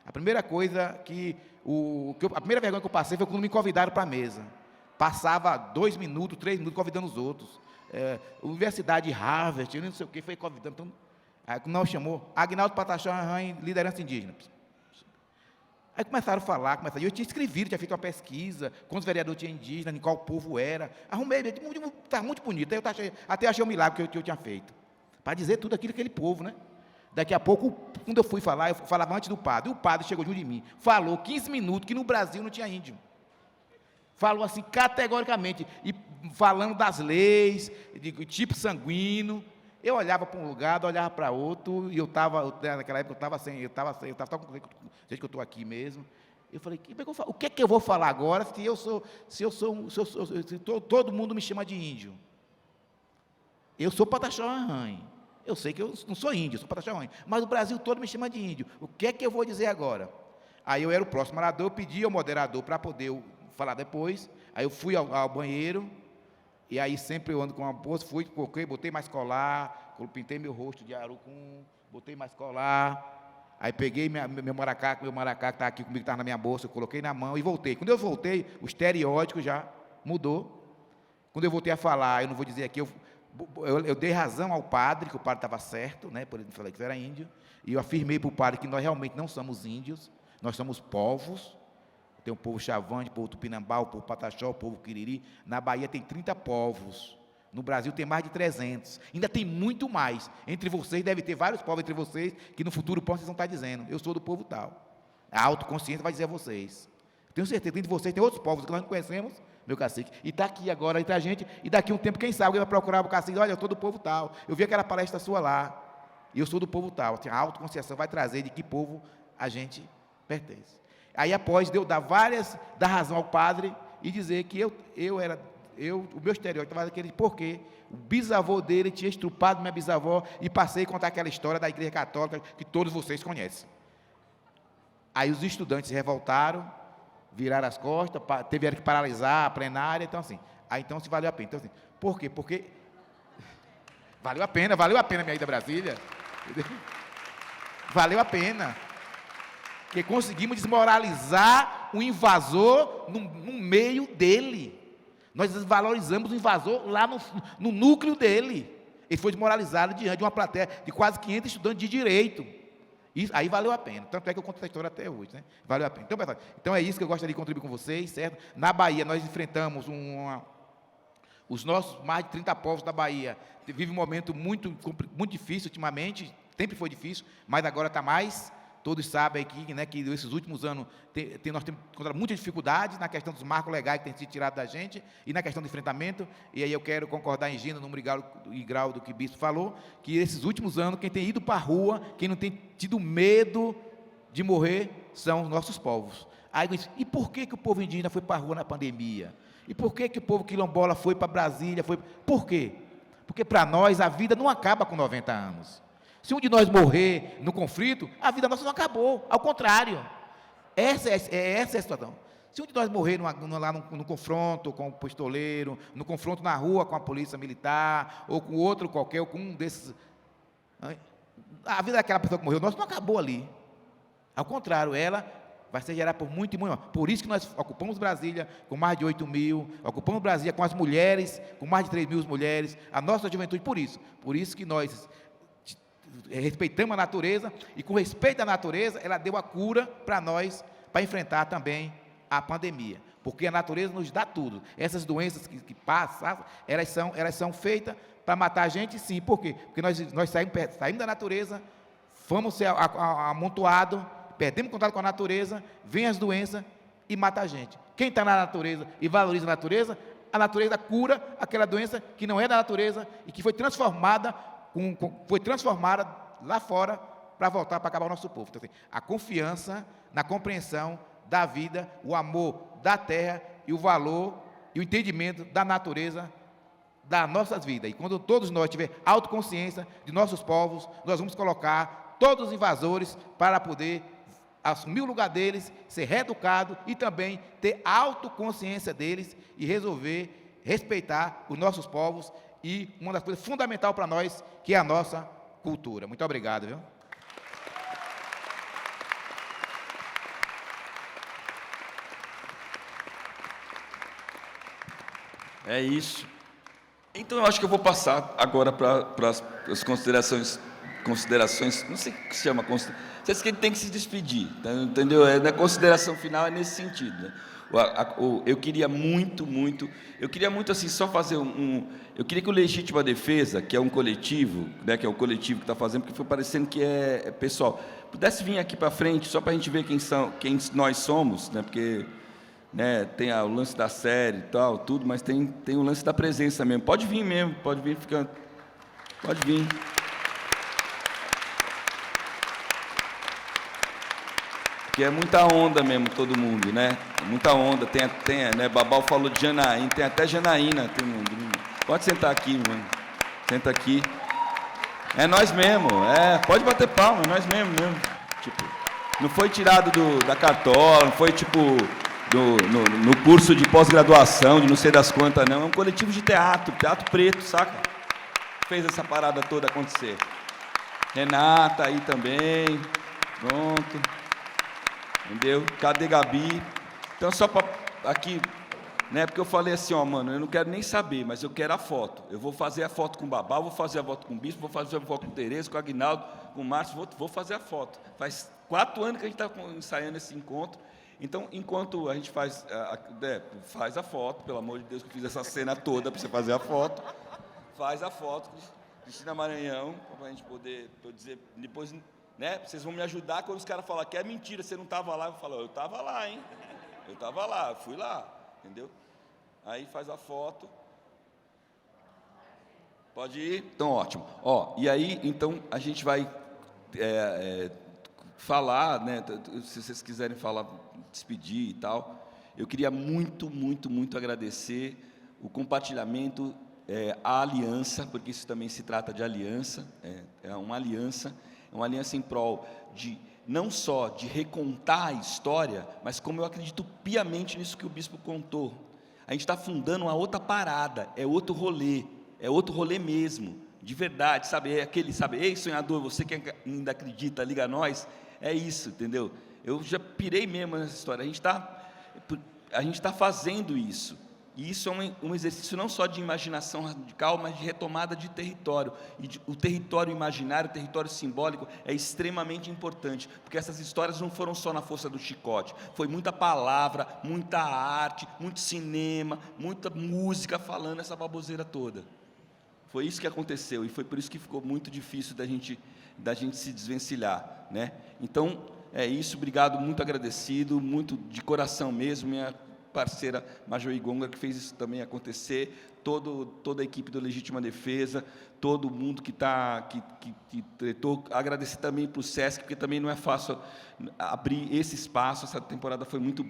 A primeira coisa a primeira vergonha que eu passei foi quando me convidaram para a mesa. Passava 2 minutos, 3 minutos convidando os outros. Universidade de Harvard, eu não sei o que, foi convidando. Então, aí nós chamou Agnaldo Pataxó Arranha, liderança indígena. Aí começaram a falar, eu tinha escrevido, tinha feito uma pesquisa, quantos vereadores tinha indígena, em qual povo era. Arrumei, estava muito bonito. Aí até achei um milagre que eu tinha feito. Para dizer tudo aquele povo, né? Daqui a pouco, quando eu fui falar, eu falava antes do padre. O padre chegou junto de mim, falou 15 minutos que no Brasil não tinha índio. Falou assim, categoricamente, e falando das leis, de tipo sanguíneo. Eu olhava para um lugar, olhava para outro, e naquela época eu estava só com o jeito que eu estou aqui mesmo. Eu falei, o que é que eu vou falar agora se todo mundo me chama de índio? Eu sou Pataxó Arranha. Eu sei que eu não sou índio, eu sou Pataxó Arranha, mas o Brasil todo me chama de índio. O que é que eu vou dizer agora? Aí eu era o próximo orador, eu pedi ao moderador para poder falar depois. Aí eu fui ao banheiro, e aí sempre eu ando com uma bolsa, botei mais colar, pintei meu rosto de arucum, botei mais colar, aí peguei meu maracá que está aqui comigo, que estava na minha bolsa, eu coloquei na mão e voltei. Quando eu voltei, o estereótipo já mudou. Quando eu voltei a falar, eu não vou dizer aqui, eu dei razão ao padre, que o padre estava certo, né, por ele falar que era índio, e eu afirmei para o padre que nós realmente não somos índios, nós somos povos. Tem o povo Chavante, o povo Tupinambá, o povo Pataxó, o povo Quiriri. Na Bahia tem 30 povos. No Brasil tem mais de 300. Ainda tem muito mais. Entre vocês, deve ter vários povos entre vocês, que no futuro vocês vão estar dizendo, eu sou do povo tal. A autoconsciência vai dizer a vocês. Tenho certeza que entre vocês tem outros povos que nós não conhecemos, meu cacique, e está aqui agora entre a gente, e daqui a um tempo, quem sabe, alguém vai procurar o cacique, olha, eu sou do povo tal, eu vi aquela palestra sua lá, e eu sou do povo tal. A autoconsciência vai trazer de que povo a gente pertence. Aí, após eu dar razão ao padre, e dizer que o meu estereótipo estava daquele, porque o bisavô dele tinha estrupado minha bisavó, e passei a contar aquela história da Igreja Católica, que todos vocês conhecem. Aí os estudantes se revoltaram, viraram as costas, tiveram que paralisar a plenária, então assim, então se valeu a pena. Então assim, por quê? Porque valeu a pena a minha ida a Brasília. Valeu a pena. Porque conseguimos desmoralizar o invasor no meio dele. Nós desvalorizamos o invasor lá no núcleo dele. Ele foi desmoralizado diante de uma plateia de quase 500 estudantes de Direito. Isso, aí valeu a pena. Tanto é que eu conto essa história até hoje, né? Valeu a pena. Então, pessoal, então é isso que eu gostaria de contribuir com vocês, certo? Na Bahia, nós enfrentamos os nossos mais de 30 povos da Bahia. Vive um momento muito difícil ultimamente, sempre foi difícil, mas agora está mais. Todos sabem aqui, né, que nesses últimos anos nós temos encontrado muitas dificuldades na questão dos marcos legais que têm sido tirados da gente e na questão do enfrentamento. E aí eu quero concordar em gênero, número e grau do que o bispo falou, que esses últimos anos, quem tem ido para a rua, quem não tem tido medo de morrer, são os nossos povos. Aí, e por que o povo indígena foi para a rua na pandemia? E por que o povo quilombola foi para Brasília? Por quê? Porque para nós a vida não acaba com 90 anos. Se um de nós morrer no conflito, a vida nossa não acabou. Ao contrário. Essa é a situação. Se um de nós morrer lá no confronto com o pistoleiro, no confronto na rua com a polícia militar, ou com outro qualquer, ou com um desses... A vida daquela pessoa que morreu, nossa não acabou ali. Ao contrário, ela vai ser gerada por muito e muito. Por isso que nós ocupamos Brasília com mais de 8 mil, ocupamos Brasília com as mulheres, com mais de 3 mil mulheres, a nossa juventude, por isso que nós respeitamos a natureza, e com respeito à natureza, ela deu a cura para nós, para enfrentar também a pandemia, porque a natureza nos dá tudo. Essas doenças que passam, elas são feitas para matar a gente, sim. Por quê? Porque nós saímos da natureza, Fomos ser amontoados, perdemos contato com a natureza, vem as doenças e mata a gente. Quem está na natureza e valoriza a natureza cura aquela doença que não é da natureza e que foi transformada lá fora para voltar para acabar o nosso povo. Então, assim, a confiança na compreensão da vida, o amor da terra e o valor e o entendimento da natureza das nossas vidas. E quando todos nós tivermos autoconsciência de nossos povos, nós vamos colocar todos os invasores para poder assumir o lugar deles, ser reeducado e também ter a autoconsciência deles e resolver respeitar os nossos povos e uma das coisas fundamentais para nós, que é a nossa cultura. Muito obrigado, viu? É isso. Então, eu acho que eu vou passar agora para as considerações, não sei o que se chama, vocês que tem que se despedir, entendeu? Na consideração final é nesse sentido, né? Eu queria muito, assim, só fazer eu queria que o Legítima Defesa, que é um coletivo, né, que é o coletivo que está fazendo, porque foi parecendo que é pessoal, pudesse vir aqui para frente, só para a gente ver quem nós somos, né, porque... né, tem o lance da série e tal, tudo, mas tem o lance da presença mesmo. Pode vir mesmo, pode vir ficando. Pode vir. Porque é muita onda mesmo, todo mundo, né? Muita onda. Tem né, Babal falou de Janaína, tem até Janaína. Pode sentar aqui, mano. Senta aqui. É nós mesmo, pode bater palma, é nós mesmo. Tipo, não foi tirado da cartola, não foi tipo... No curso de pós-graduação, de não sei das quantas, não. É um coletivo de teatro preto, saca? Fez essa parada toda acontecer. Renata aí também, pronto. Entendeu? Cadê Gabi? Então, só para aqui, né? Porque eu falei assim, ó, mano, eu não quero nem saber, mas eu quero a foto. Eu vou fazer a foto com o Babal, vou fazer a foto com o Bispo, vou fazer a foto com o Tereza, com o Aguinaldo, com o Márcio, vou fazer a foto. Faz 4 anos que a gente está ensaiando esse encontro. Então, enquanto a gente faz a foto, pelo amor de Deus, que eu fiz essa cena toda para você fazer a foto, faz a foto, Cristina Maranhão, para a gente poder dizer, depois, né, vocês vão me ajudar quando os caras falarem que é mentira, você não estava lá, eu falo, eu estava lá, hein, eu estava lá, eu fui lá, entendeu? Aí faz a foto, pode ir, então ótimo. Ó, e aí, então, a gente vai falar, né, se vocês quiserem falar, despedir e tal, eu queria muito agradecer o compartilhamento, a aliança, porque isso também se trata de aliança, é uma aliança em prol de, não só de recontar a história, mas como eu acredito piamente nisso que o Bispo contou, a gente está fundando uma outra parada, é outro rolê mesmo, de verdade, sabe, ei sonhador, você que ainda acredita, liga a nós, é isso, entendeu? Eu já pirei mesmo nessa história. A gente tá fazendo isso. E isso é um exercício não só de imaginação radical, mas de retomada de território. E o território imaginário, o território simbólico é extremamente importante, porque essas histórias não foram só na força do chicote. Foi muita palavra, muita arte, muito cinema, muita música falando essa baboseira toda. Foi isso que aconteceu e foi por isso que ficou muito difícil da gente se desvencilhar, né? Então, é isso, obrigado, muito agradecido, muito de coração mesmo, minha parceira Majoí Gôngora, que fez isso também acontecer, toda a equipe do Legítima Defesa, todo mundo que tretou, agradecer também para o Sesc, porque também não é fácil abrir esse espaço, essa temporada foi muito,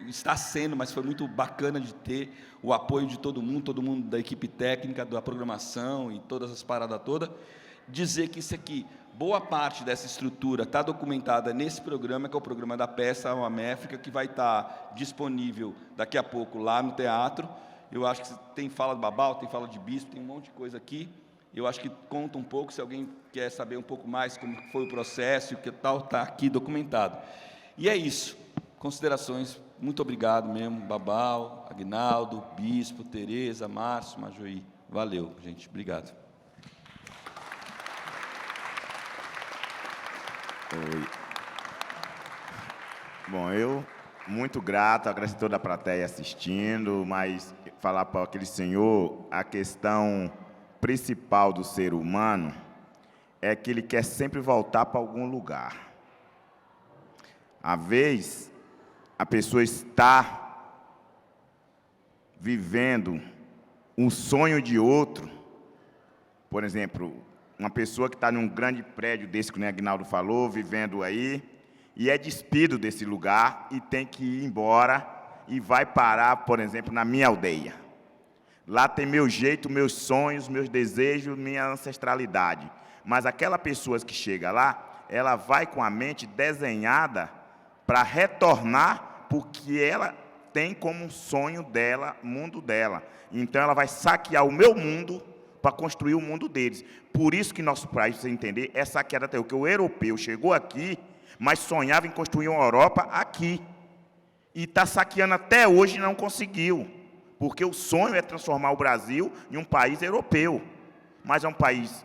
está sendo, mas foi muito bacana de ter o apoio de todo mundo da equipe técnica, da programação e todas as paradas todas, dizer que isso aqui, boa parte dessa estrutura está documentada nesse programa, que é o programa da peça, uma métrica, que vai estar disponível daqui a pouco lá no teatro. Eu acho que tem fala do Babal, tem fala de Bispo, tem um monte de coisa aqui. Eu acho que conta um pouco, se alguém quer saber um pouco mais como foi o processo e o que tal, está aqui documentado. E é isso. Considerações, muito obrigado mesmo, Babal, Aguinaldo, Bispo, Tereza, Márcio, Majoí. Valeu, gente, obrigado. Oi. Bom, eu muito grato, agradeço a toda a plateia assistindo, mas falar para aquele senhor, a questão principal do ser humano é que ele quer sempre voltar para algum lugar. Às vezes, a pessoa está vivendo um sonho de outro. Por exemplo, uma pessoa que está num grande prédio desse que o Aguinaldo falou, vivendo aí, e é despido desse lugar e tem que ir embora e vai parar, por exemplo, na minha aldeia. Lá tem meu jeito, meus sonhos, meus desejos, minha ancestralidade. Mas aquela pessoa que chega lá, ela vai com a mente desenhada para retornar porque ela tem como um sonho dela, mundo dela. Então ela vai saquear o meu mundo para construir o mundo deles. Por isso que nosso país, você entender, é saqueado até o que o europeu chegou aqui, mas sonhava em construir uma Europa aqui. E está saqueando até hoje e não conseguiu. Porque o sonho é transformar o Brasil em um país europeu. Mas é um país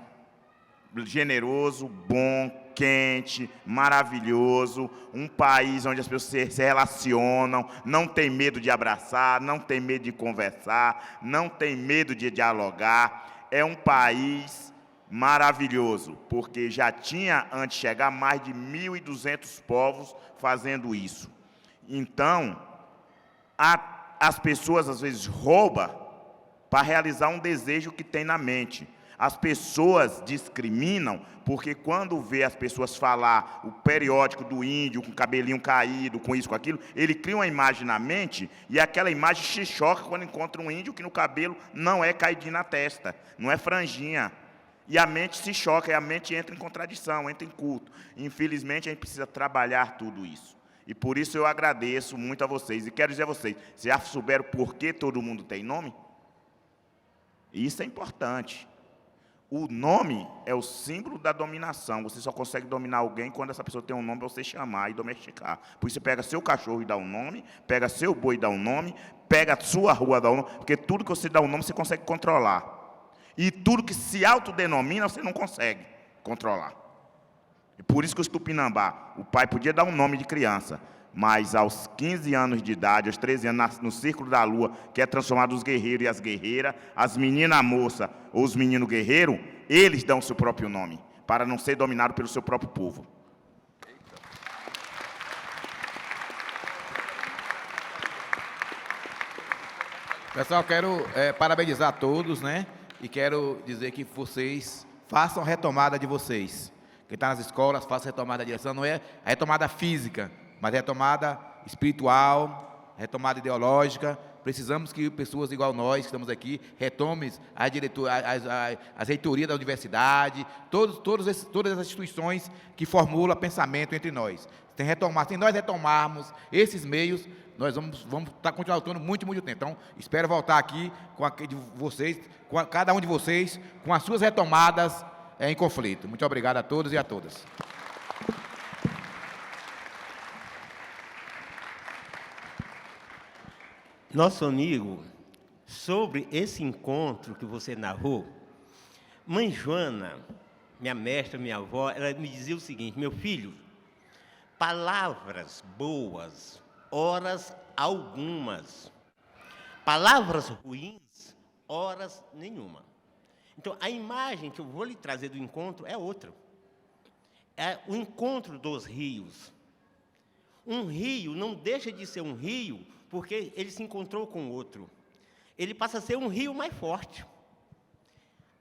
generoso, bom, quente, maravilhoso, um país onde as pessoas se relacionam, não tem medo de abraçar, não tem medo de conversar, não tem medo de dialogar. É um país maravilhoso, porque já tinha, antes de chegar, mais de 1.200 povos fazendo isso. Então, as pessoas, às vezes, roubam para realizar um desejo que tem na mente. As pessoas discriminam porque quando vê as pessoas falar o periódico do índio com cabelinho caído, com isso, com aquilo, ele cria uma imagem na mente e aquela imagem se choca quando encontra um índio que no cabelo não é caidinho na testa, não é franjinha. E a mente se choca, e a mente entra em contradição, entra em culto. Infelizmente, a gente precisa trabalhar tudo isso. E por isso eu agradeço muito a vocês. E quero dizer a vocês, vocês já souberam por que todo mundo tem nome? Isso é importante. O nome é o símbolo da dominação. Você só consegue dominar alguém quando essa pessoa tem um nome para você chamar e domesticar. Por isso você pega seu cachorro e dá um nome, pega seu boi e dá um nome, pega a sua rua e dá um nome, porque tudo que você dá um nome você consegue controlar. E tudo que se autodenomina você não consegue controlar. E por isso que os Tupinambá, o pai podia dar um nome de criança, mas aos 15 anos de idade, aos 13 anos, no Círculo da Lua, que é transformado os guerreiros e as guerreiras, as meninas moça ou os meninos guerreiros, eles dão o seu próprio nome, para não ser dominado pelo seu próprio povo. Pessoal, quero parabenizar a todos, né? E quero dizer que vocês façam a retomada de vocês. Quem está nas escolas, faça a retomada da direção. Não é a retomada física, mas a retomada espiritual, a retomada ideológica. Precisamos que pessoas igual nós, que estamos aqui, retomem as reitorias da universidade, todas as instituições que formulam pensamento entre nós. Se nós retomarmos esses meios, nós vamos continuar lutando muito tempo. Então, espero voltar aqui com cada um de vocês, com as suas retomadas em conflito. Muito obrigado a todos e a todas. Nosso amigo, sobre esse encontro que você narrou, mãe Joana, minha mestra, minha avó, ela me dizia o seguinte: meu filho, palavras boas, horas algumas. Palavras ruins, horas nenhuma. Então, a imagem que eu vou lhe trazer do encontro é outra. É o encontro dos rios. Um rio não deixa de ser um rio porque ele se encontrou com o outro. Ele passa a ser um rio mais forte.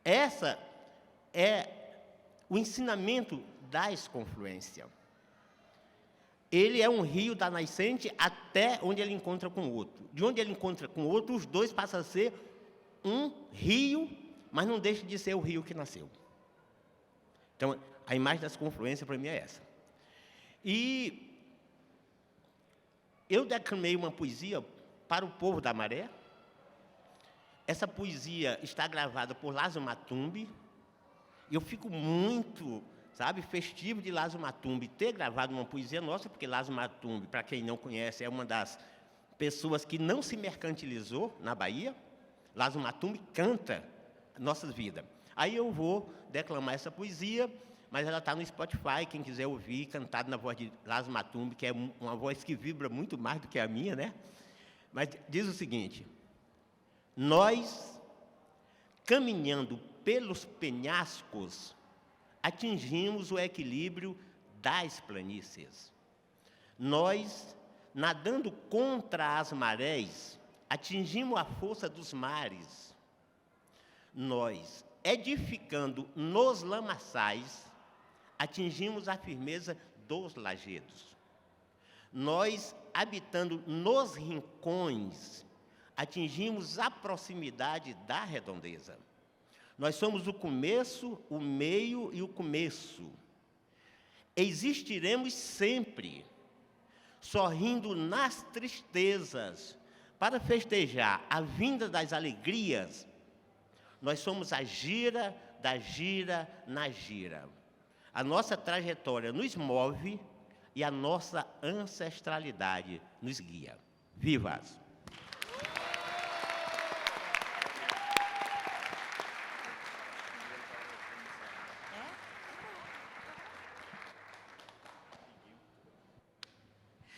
Essa é o ensinamento da confluência. Ele é um rio da nascente até onde ele encontra com o outro. De onde ele encontra com o outro, os dois passam a ser um rio, mas não deixa de ser o rio que nasceu. Então, a imagem das confluências para mim é essa. E eu declamei uma poesia para o povo da Maré. Essa poesia está gravada por Lázaro Matumbi. Eu fico muito, festivo de Lázaro Matumbi ter gravado uma poesia nossa, porque Lázaro Matumbi, para quem não conhece, é uma das pessoas que não se mercantilizou na Bahia. Lázaro Matumbi canta nossas vidas. Aí eu vou declamar essa poesia, mas ela está no Spotify, quem quiser ouvir, cantada na voz de Lázaro Matumbi, que é uma voz que vibra muito mais do que a minha, né? Mas diz o seguinte: nós, caminhando pelos penhascos, atingimos o equilíbrio das planícies. Nós, nadando contra as marés, atingimos a força dos mares. Nós, edificando nos lamaçais, atingimos a firmeza dos lajedos. Nós, habitando nos rincões, atingimos a proximidade da redondeza. Nós somos o começo, o meio e o começo. Existiremos sempre, sorrindo nas tristezas, para festejar a vinda das alegrias. Nós somos a gira da gira na gira. A nossa trajetória nos move e a nossa ancestralidade nos guia. Vivas!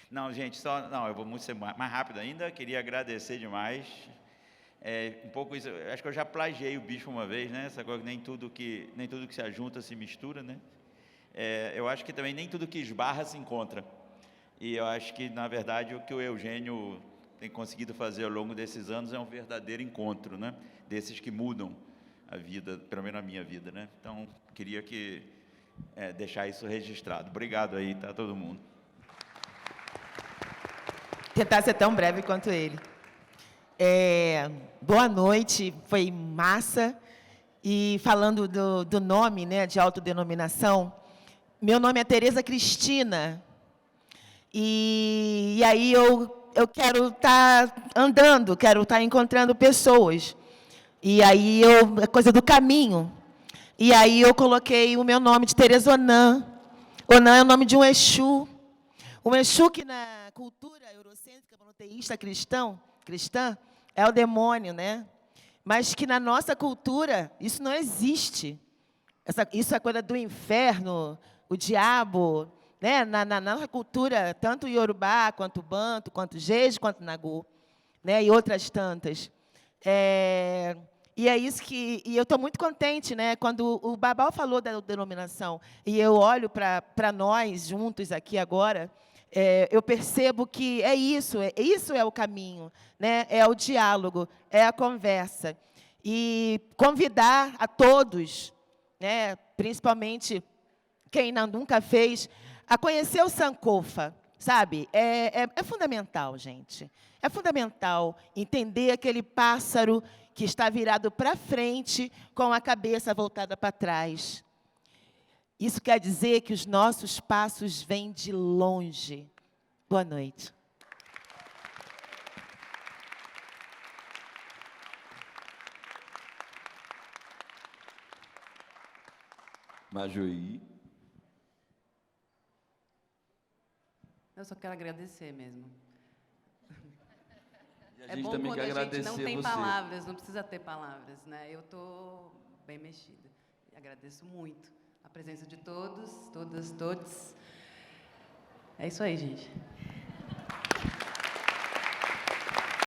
Não, gente, não, eu vou ser mais rápido ainda. Queria agradecer demais. Um pouco isso, acho que eu já plagiei o Bispo uma vez, né? Essa coisa que nem tudo que se ajunta se mistura, né? Eu acho que também nem tudo que esbarra se encontra. E eu acho que, na verdade, o que o Eugênio tem conseguido fazer ao longo desses anos é um verdadeiro encontro, né? Desses que mudam a vida, pelo menos a minha vida, né? Então, queria deixar isso registrado. Obrigado aí, tá, todo mundo. Tentar ser tão breve quanto ele. Boa noite, foi massa. E falando do nome, né, de autodenominação, meu nome é Tereza Cristina. E aí eu quero estar andando, quero estar encontrando pessoas. E aí é coisa do caminho. E aí eu coloquei o meu nome de Tereza Onã. Onã é o nome de um Exu. Um Exu que na cultura eurocêntrica, monoteísta cristã, é o demônio, né? Mas que na nossa cultura isso não existe. Isso é coisa do inferno, o diabo, né? Na nossa cultura, tanto Yorubá, quanto Banto, quanto Jeje, quanto Nagô, né? E outras tantas. E é isso que... E eu estou muito contente, né? Quando o Babal falou da denominação, e eu olho para nós juntos aqui agora, eu percebo que isso é o caminho, né? É o diálogo, é a conversa. E convidar a todos, né? Principalmente quem nunca fez, a conhecer o Sankofa, sabe? É fundamental, gente. É fundamental entender aquele pássaro que está virado para frente com a cabeça voltada para trás. Isso quer dizer que os nossos passos vêm de longe. Boa noite. Majuí. Eu só quero agradecer mesmo. E a É gente bom também quando quer a gente agradecer não tem você. palavras, não precisa ter palavras, né? Eu estou bem mexida. E agradeço muito a presença de todos, todas, todos. É isso aí, gente.